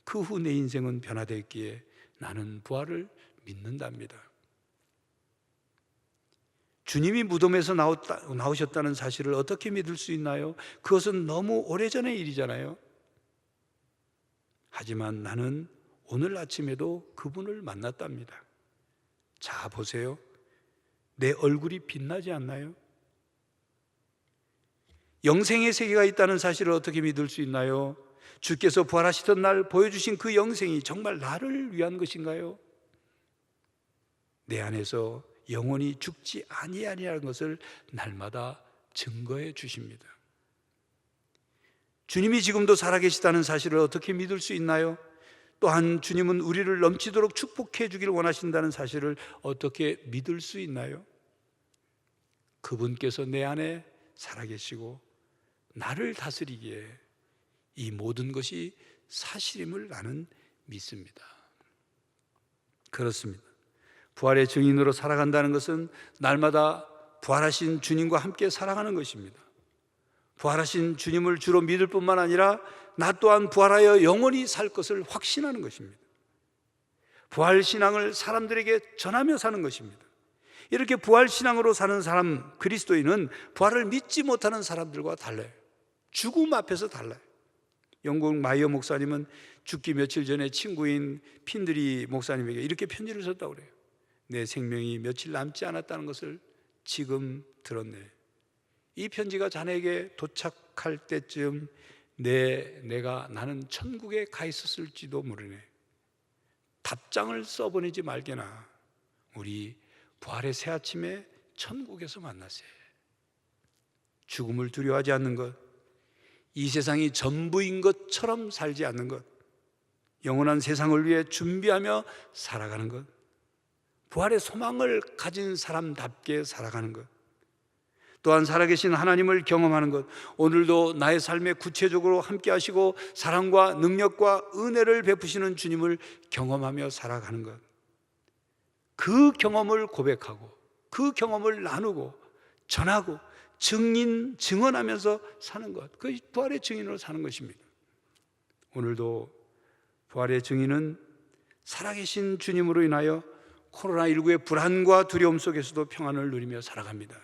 그 후 내 인생은 변화되었기에 나는 부활을 믿는답니다. 주님이 무덤에서 나오셨다는 사실을 어떻게 믿을 수 있나요? 그것은 너무 오래전의 일이잖아요. 하지만 나는 오늘 아침에도 그분을 만났답니다. 자, 보세요. 내 얼굴이 빛나지 않나요? 영생의 세계가 있다는 사실을 어떻게 믿을 수 있나요? 주께서 부활하시던 날 보여주신 그 영생이 정말 나를 위한 것인가요? 내 안에서 영원히 죽지 아니하리라는 것을 날마다 증거해 주십니다. 주님이 지금도 살아계시다는 사실을 어떻게 믿을 수 있나요? 또한 주님은 우리를 넘치도록 축복해 주기를 원하신다는 사실을 어떻게 믿을 수 있나요? 그분께서 내 안에 살아계시고 나를 다스리기에 이 모든 것이 사실임을 나는 믿습니다. 그렇습니다. 부활의 증인으로 살아간다는 것은 날마다 부활하신 주님과 함께 살아가는 것입니다. 부활하신 주님을 주로 믿을 뿐만 아니라 나 또한 부활하여 영원히 살 것을 확신하는 것입니다. 부활신앙을 사람들에게 전하며 사는 것입니다. 이렇게 부활신앙으로 사는 사람, 그리스도인은 부활을 믿지 못하는 사람들과 달라요. 죽음 앞에서 달라요. 영국 마이어 목사님은 죽기 며칠 전에 친구인 핀드리 목사님에게 이렇게 편지를 썼다고 그래요. 내 생명이 며칠 남지 않았다는 것을 지금 들었네. 이 편지가 자네에게 도착할 때쯤 나는 천국에 가 있었을지도 모르네. 답장을 써보내지 말게나 우리 부활의 새 아침에 천국에서 만나세. 죽음을 두려워하지 않는 것, 이 세상이 전부인 것처럼 살지 않는 것, 영원한 세상을 위해 준비하며 살아가는 것, 부활의 소망을 가진 사람답게 살아가는 것, 또한 살아계신 하나님을 경험하는 것, 오늘도 나의 삶에 구체적으로 함께 하시고 사랑과 능력과 은혜를 베푸시는 주님을 경험하며 살아가는 것, 그 경험을 고백하고 그 경험을 나누고 전하고 증언하면서 사는 것, 그 부활의 증인으로 사는 것입니다. 오늘도 부활의 증인은 살아계신 주님으로 인하여 코로나19의 불안과 두려움 속에서도 평안을 누리며 살아갑니다.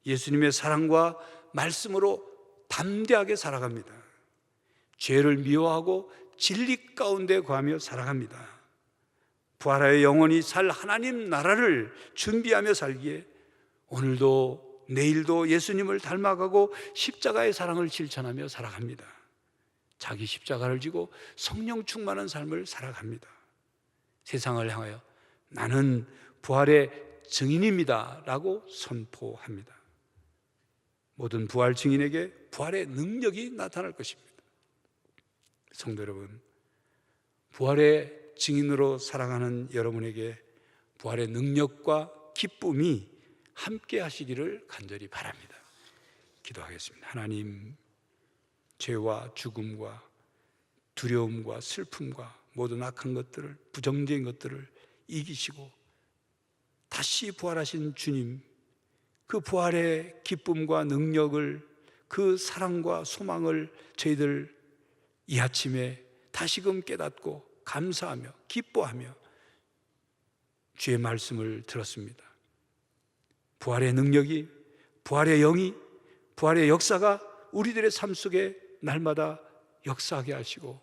예수님의 사랑과 말씀으로 담대하게 살아갑니다. 죄를 미워하고 진리 가운데 거하며 살아갑니다. 부활하여 영원히 살 하나님 나라를 준비하며 살기에 오늘도 내일도 예수님을 닮아가고 십자가의 사랑을 실천하며 살아갑니다. 자기 십자가를 지고 성령 충만한 삶을 살아갑니다. 세상을 향하여 나는 부활의 증인입니다 라고 선포합니다. 모든 부활 증인에게 부활의 능력이 나타날 것입니다. 성도 여러분, 부활의 증인으로 살아가는 여러분에게 부활의 능력과 기쁨이 함께 하시기를 간절히 바랍니다. 기도하겠습니다. 하나님, 죄와 죽음과 두려움과 슬픔과 모든 악한 것들을, 부정적인 것들을 이기시고 다시 부활하신 주님, 그 부활의 기쁨과 능력을, 그 사랑과 소망을 저희들 이 아침에 다시금 깨닫고 감사하며 기뻐하며 주의 말씀을 들었습니다. 부활의 능력이, 부활의 영이, 부활의 역사가 우리들의 삶 속에 날마다 역사하게 하시고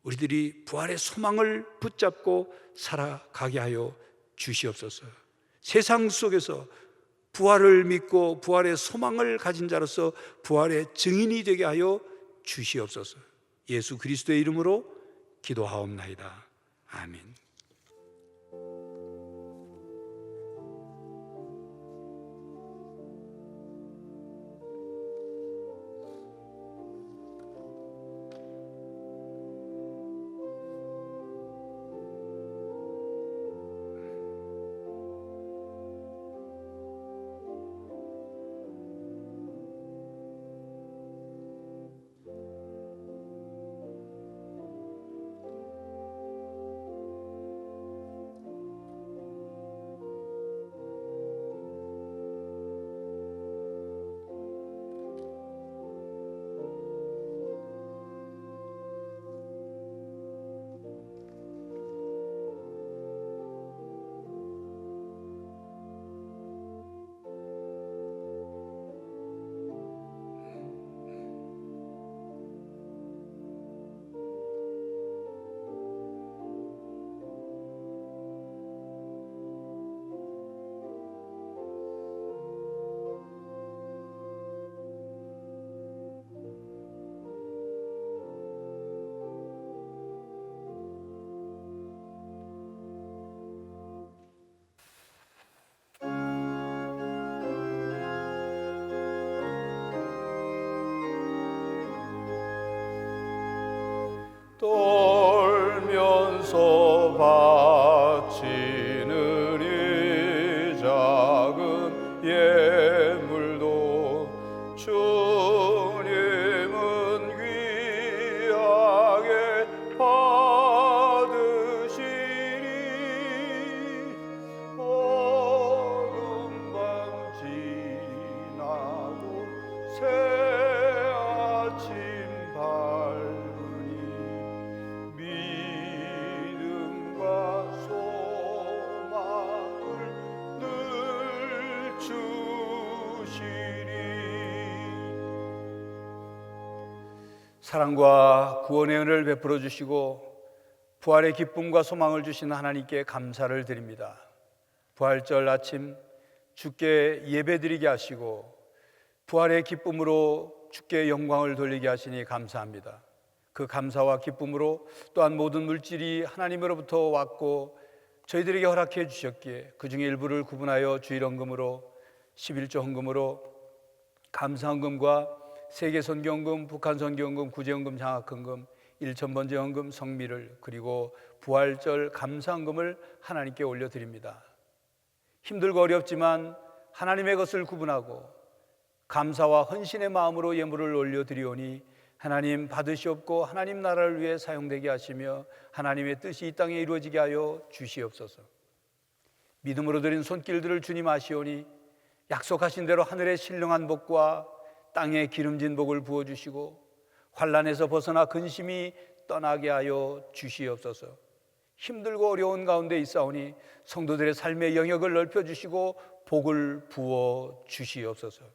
우리들이 부활의 소망을 붙잡고 살아가게 하여 주시옵소서. 세상 속에서 부활을 믿고 부활의 소망을 가진 자로서 부활의 증인이 되게 하여 주시옵소서. 예수 그리스도의 이름으로 기도하옵나이다. 아멘. 떨면서 바치는 이 작은 예물도 주님은 귀하게 받으시리. 어둠 밤 지나고 새 아침 밝으니 믿음과 소망을 늘 주시리. 사랑과 구원의 은혜를 베풀어 주시고 부활의 기쁨과 소망을 주신 하나님께 감사를 드립니다. 부활절 아침 주께 예배드리게 하시고 부활의 기쁨으로 주께 영광을 돌리게 하시니 감사합니다. 그 감사와 기쁨으로 또한 모든 물질이 하나님으로부터 왔고 저희들에게 허락해 주셨기에 그 중에 일부를 구분하여 주일헌금으로 11조 헌금으로 감사헌금과 세계선교헌금, 북한선교헌금, 구제헌금, 장학헌금, 일천번제헌금, 성미를 그리고 부활절 감사헌금을 하나님께 올려드립니다. 힘들고 어렵지만 하나님의 것을 구분하고 감사와 헌신의 마음으로 예물을 올려드리오니 하나님 받으시옵고 하나님 나라를 위해 사용되게 하시며 하나님의 뜻이 이 땅에 이루어지게 하여 주시옵소서. 믿음으로 드린 손길들을 주님 아시오니 약속하신 대로 하늘의 신령한 복과 땅의 기름진 복을 부어주시고 환난에서 벗어나 근심이 떠나게 하여 주시옵소서. 힘들고 어려운 가운데 있사오니 성도들의 삶의 영역을 넓혀주시고 복을 부어 주시옵소서.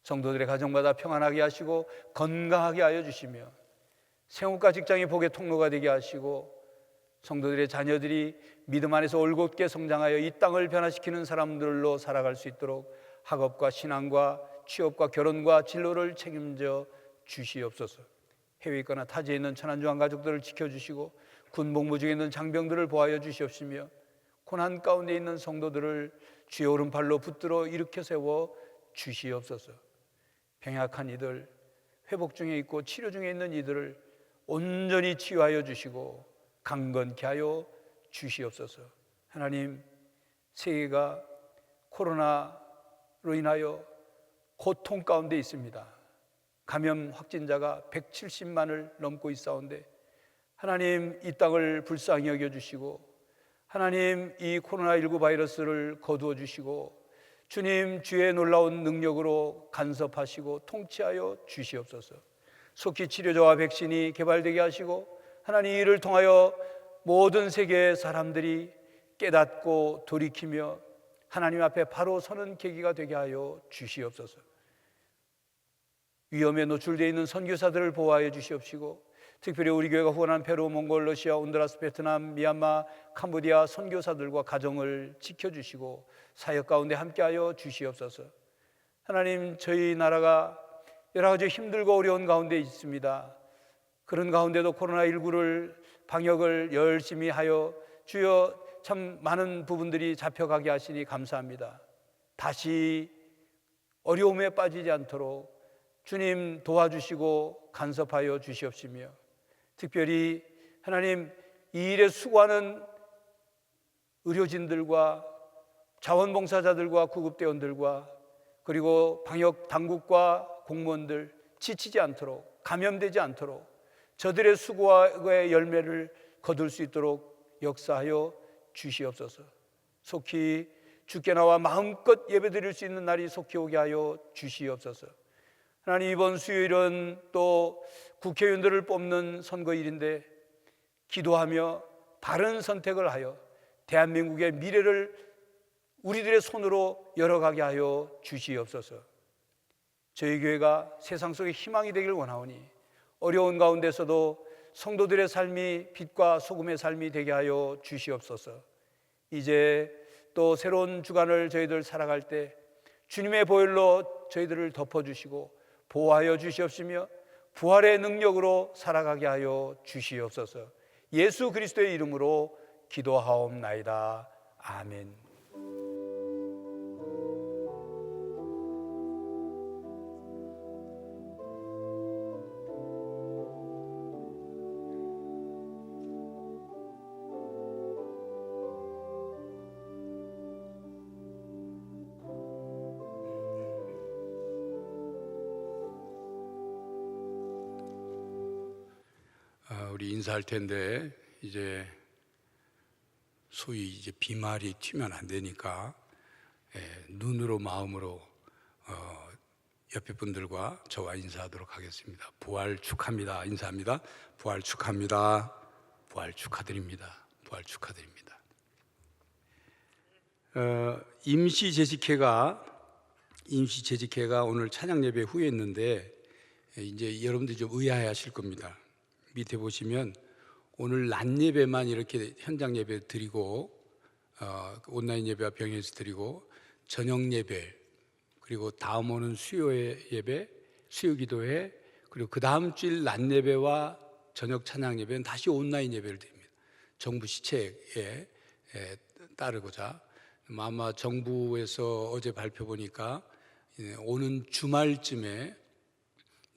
성도들의 가정마다 평안하게 하시고 건강하게 하여 주시며 생업과 직장의 복의 통로가 되게 하시고 성도들의 자녀들이 믿음 안에서 올곧게 성장하여 이 땅을 변화시키는 사람들로 살아갈 수 있도록 학업과 신앙과 취업과 결혼과 진로를 책임져 주시옵소서. 해외에 있거나 타지에 있는 천안중앙 가족들을 지켜주시고 군복무 중에 있는 장병들을 보호하여 주시옵시며 고난 가운데 있는 성도들을 주의 오른팔로 붙들어 일으켜 세워 주시옵소서. 병약한 이들, 회복 중에 있고 치료 중에 있는 이들을 온전히 치유하여 주시고 강건케 하여 주시옵소서. 하나님, 세계가 코로나로 인하여 고통 가운데 있습니다. 감염 확진자가 170만을 넘고 있사온데 하나님, 이 땅을 불쌍히 여겨주시고 하나님, 이 코로나19 바이러스를 거두어 주시고 주님, 주의 놀라운 능력으로 간섭하시고 통치하여 주시옵소서. 속히 치료제와 백신이 개발되게 하시고 하나님, 이를 통하여 모든 세계의 사람들이 깨닫고 돌이키며 하나님 앞에 바로 서는 계기가 되게 하여 주시옵소서. 위험에 노출되어 있는 선교사들을 보호하여 주시옵시고 특별히 우리 교회가 후원한 페루, 몽골, 러시아, 온두라스, 베트남, 미얀마, 캄보디아 선교사들과 가정을 지켜주시고 사역 가운데 함께하여 주시옵소서. 하나님, 저희 나라가 여러 가지 힘들고 어려운 가운데 있습니다. 그런 가운데도 코로나19를 방역을 열심히 하여 주여 참 많은 부분들이 잡혀가게 하시니 감사합니다. 다시 어려움에 빠지지 않도록 주님 도와주시고 간섭하여 주시옵시며 특별히 하나님, 이 일에 수고하는 의료진들과 자원봉사자들과 구급대원들과 그리고 방역 당국과 공무원들 지치지 않도록, 감염되지 않도록 저들의 수고의 열매를 거둘 수 있도록 역사하여 주시옵소서. 속히 주께 나와 마음껏 예배드릴 수 있는 날이 속히 오게 하여 주시옵소서. 하나님, 이번 수요일은 또 국회의원들을 뽑는 선거일인데 기도하며 바른 선택을 하여 대한민국의 미래를 우리들의 손으로 열어가게 하여 주시옵소서. 저희 교회가 세상 속에 희망이 되길 원하오니 어려운 가운데서도 성도들의 삶이 빛과 소금의 삶이 되게 하여 주시옵소서. 이제 또 새로운 주간을 저희들 살아갈 때 주님의 보혈로 저희들을 덮어주시고 보호하여 주시옵시며 부활의 능력으로 살아가게 하여 주시옵소서. 예수 그리스도의 이름으로 기도하옵나이다. 아멘. 우리 인사할 텐데 이제 소위 이제 비말이 튀면 안 되니까 눈으로 마음으로 옆에 분들과 저와 인사하도록 하겠습니다. 부활 축하합니다. 인사합니다. 부활 축하합니다. 부활 축하드립니다. 부활 축하드립니다. 임시 재직회가 오늘 찬양 예배 후에 있는데 이제 여러분들이 좀 의아해하실 겁니다. 밑에 보시면 오늘 낮 예배만 이렇게 현장 예배 드리고 온라인 예배와 병행해서 드리고 저녁 예배 그리고 다음 오는 수요 예배, 수요 기도회 그리고 그 다음 주일 낮 예배와 저녁 찬양 예배는 다시 온라인 예배를 드립니다. 정부 시책에 따르고자 아마 정부에서 어제 발표 보니까 오는 주말쯤에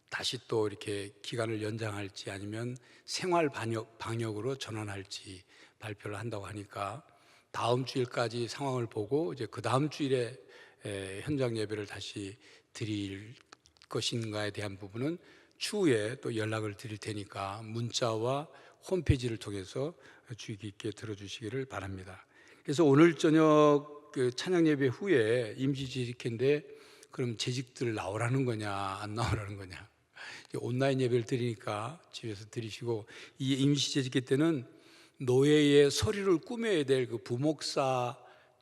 다시 또 이렇게 기간을 연장할지 아니면 생활 방역으로 전환할지 발표를 한다고 하니까 다음 주일까지 상황을 보고 이제 그 다음 주일에 현장 예배를 다시 드릴 것인가에 대한 부분은 추후에 또 연락을 드릴 테니까 문자와 홈페이지를 통해서 주의 깊게 들어주시기를 바랍니다. 그래서 오늘 저녁 그 찬양 예배 후에 임시재직회인데 그럼 재직들 나오라는 거냐 안 나오라는 거냐. 온라인 예배를 드리니까 집에서 드리시고, 이 임시재직회 때는 노예의 서류를 꾸며야 될 그 부목사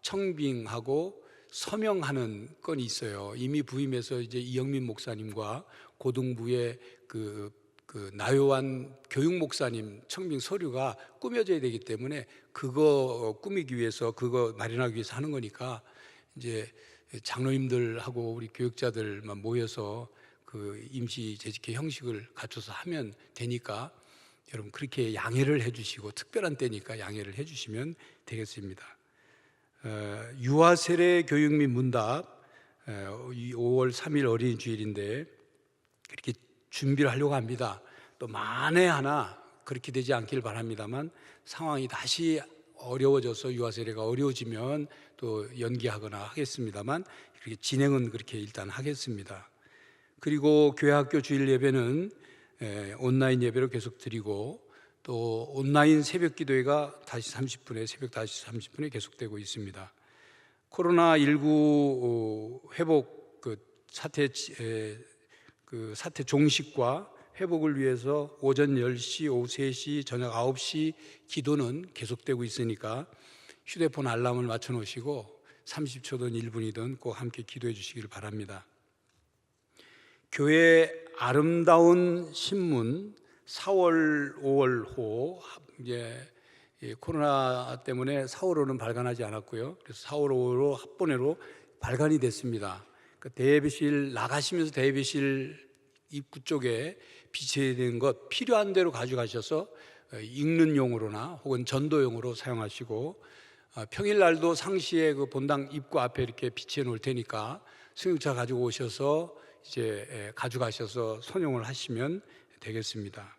청빙하고 서명하는 건이 있어요. 이미 부임해서 이제 이영민 목사님과 고등부의 그 나요한 교육 목사님 청빙 서류가 꾸며져야 되기 때문에 그거 꾸미기 위해서, 그거 마련하기 위해서 하는 거니까 이제 장로님들하고 우리 교육자들만 모여서 그 임시 재직회 형식을 갖춰서 하면 되니까 여러분 그렇게 양해를 해주시고, 특별한 때니까 양해를 해주시면 되겠습니다. 유아 세례 교육 및 문답 5월 3일 어린이 주일인데 그렇게 준비를 하려고 합니다. 또 만에 하나 그렇게 되지 않길 바랍니다만, 상황이 다시 어려워져서 유아 세례가 어려워지면 또 연기하거나 하겠습니다만, 그렇게 진행은 그렇게 일단 하겠습니다. 그리고 교회 학교 주일 예배는 온라인 예배로 계속 드리고, 또 온라인 새벽 기도회가 다시 30분에 새벽 5시 30분에 계속되고 있습니다. 코로나19 회복 사태 종식과 회복을 위해서 오전 10시, 오후 3시, 저녁 9시 기도는 계속되고 있으니까 휴대폰 알람을 맞춰 놓으시고 30초든 1분이든 꼭 함께 기도해 주시길 바랍니다. 교회 아름다운 신문 4월, 5월호, 이제 코로나 때문에 4월호는 발간하지 않았고요. 그래서 4월, 5월호 합본회로 발간이 됐습니다. 대회실 나가시면서 대회실 입구 쪽에 비치된 것 필요한 대로 가져가셔서 읽는 용으로나 혹은 전도용으로 사용하시고, 평일날도 상시에 그 본당 입구 앞에 이렇게 비치해 놓을 테니까 승용차 가지고 오셔서 이제 가져가셔서 선용을 하시면 되겠습니다.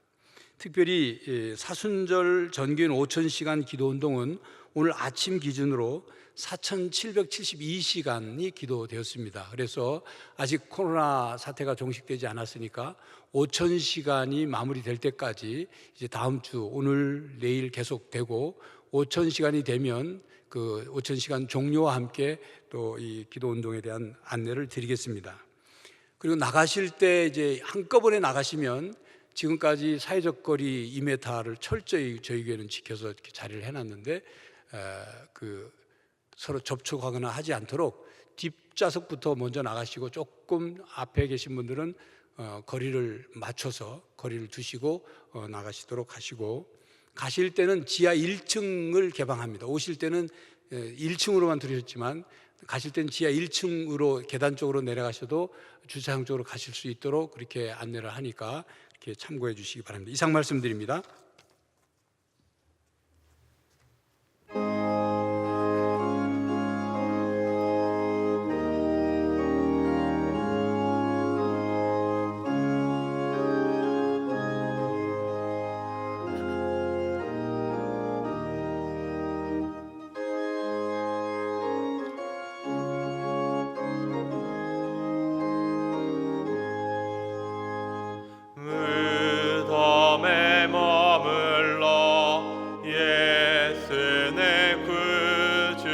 특별히 사순절 전교인 5,000시간 기도운동은 오늘 아침 기준으로 4,772시간이 기도되었습니다. 그래서 아직 코로나 사태가 종식되지 않았으니까 5,000시간이 마무리될 때까지 이제 다음 주 오늘 내일 계속되고, 5,000시간이 되면 그 5,000시간 종료와 함께 또 이 기도운동에 대한 안내를 드리겠습니다. 그리고 나가실 때 이제 한꺼번에 나가시면 지금까지 사회적 거리 2m를 철저히 저희 교회는 지켜서 이렇게 자리를 해놨는데 서로 접촉하거나 하지 않도록 뒷좌석부터 먼저 나가시고, 조금 앞에 계신 분들은 거리를 맞춰서 거리를 두시고 나가시도록 하시고, 가실 때는 지하 1층을 개방합니다. 오실 때는 1층으로만 들으셨지만 가실 때는 지하 1층으로 계단 쪽으로 내려가셔도 주차장 쪽으로 가실 수 있도록 그렇게 안내를 하니까 이렇게 참고해 주시기 바랍니다. 이상 말씀드립니다. 무덤에 머물러 예수 내 구주,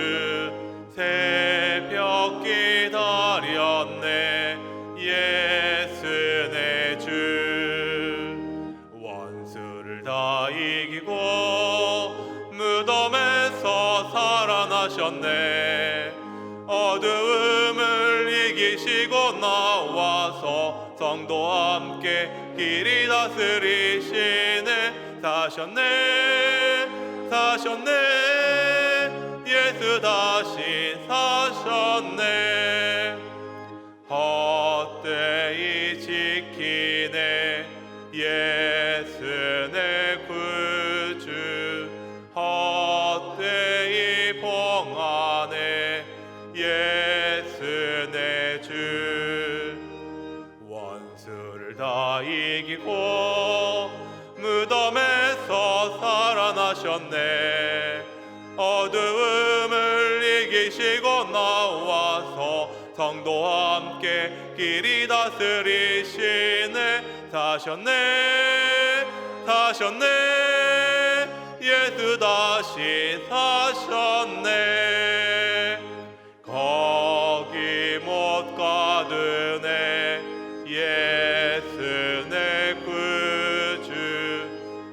새벽 기다렸네 예수 내 주. 원수를 다 이기고 무덤에서 살아나셨네. 어두움을 이기시고 나와서 성도와 함께 길이 다스리시네. 사셨네 사셨네 예수 다시 사셨네. 헛되이 지키네 예수 내 구주, 헛되이 봉하네 예수 내 주. 원수를 다 이기고 무덤에서 살아나셨네. 어두움을 이기시고 나와서 성도와 함께 길이 다스리시네. 사셨네 사셨네 예수 다시 사셨네. 거기 못 가드네. 예수 내 구주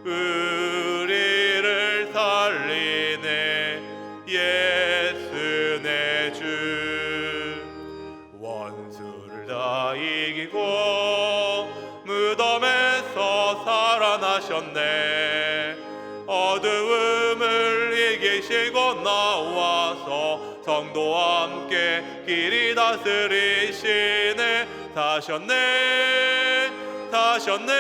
우리를 살리네. 예수 내 주 원수를 다 이기고 무덤에서 살아나셨네. 어두움을 이기시고 나와서 성도와 함께 길이 다스리시네. 사셨네 사셨네.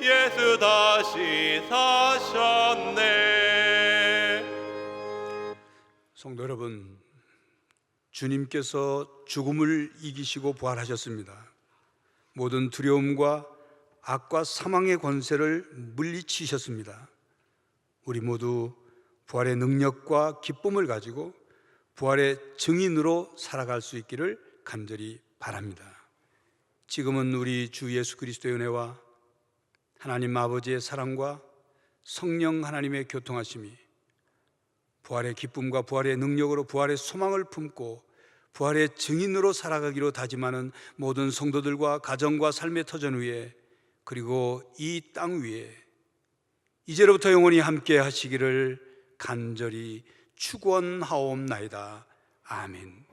예수 다시 사셨네. 성도 여러분, 주님께서 죽음을 이기시고 부활하셨습니다. 모든 두려움과 악과 사망의 권세를 물리치셨습니다. 우리 모두 부활의 능력과 기쁨을 가지고 부활의 증인으로 살아갈 수 있기를 간절히 바랍니다. 지금은 우리 주 예수 그리스도의 은혜와 하나님 아버지의 사랑과 성령 하나님의 교통하심이 부활의 기쁨과 부활의 능력으로 부활의 소망을 품고 부활의 증인으로 살아가기로 다짐하는 모든 성도들과 가정과 삶의 터전 위에, 그리고 이 땅 위에 이제로부터 영원히 함께 하시기를 간절히 축원하옵나이다. 아멘.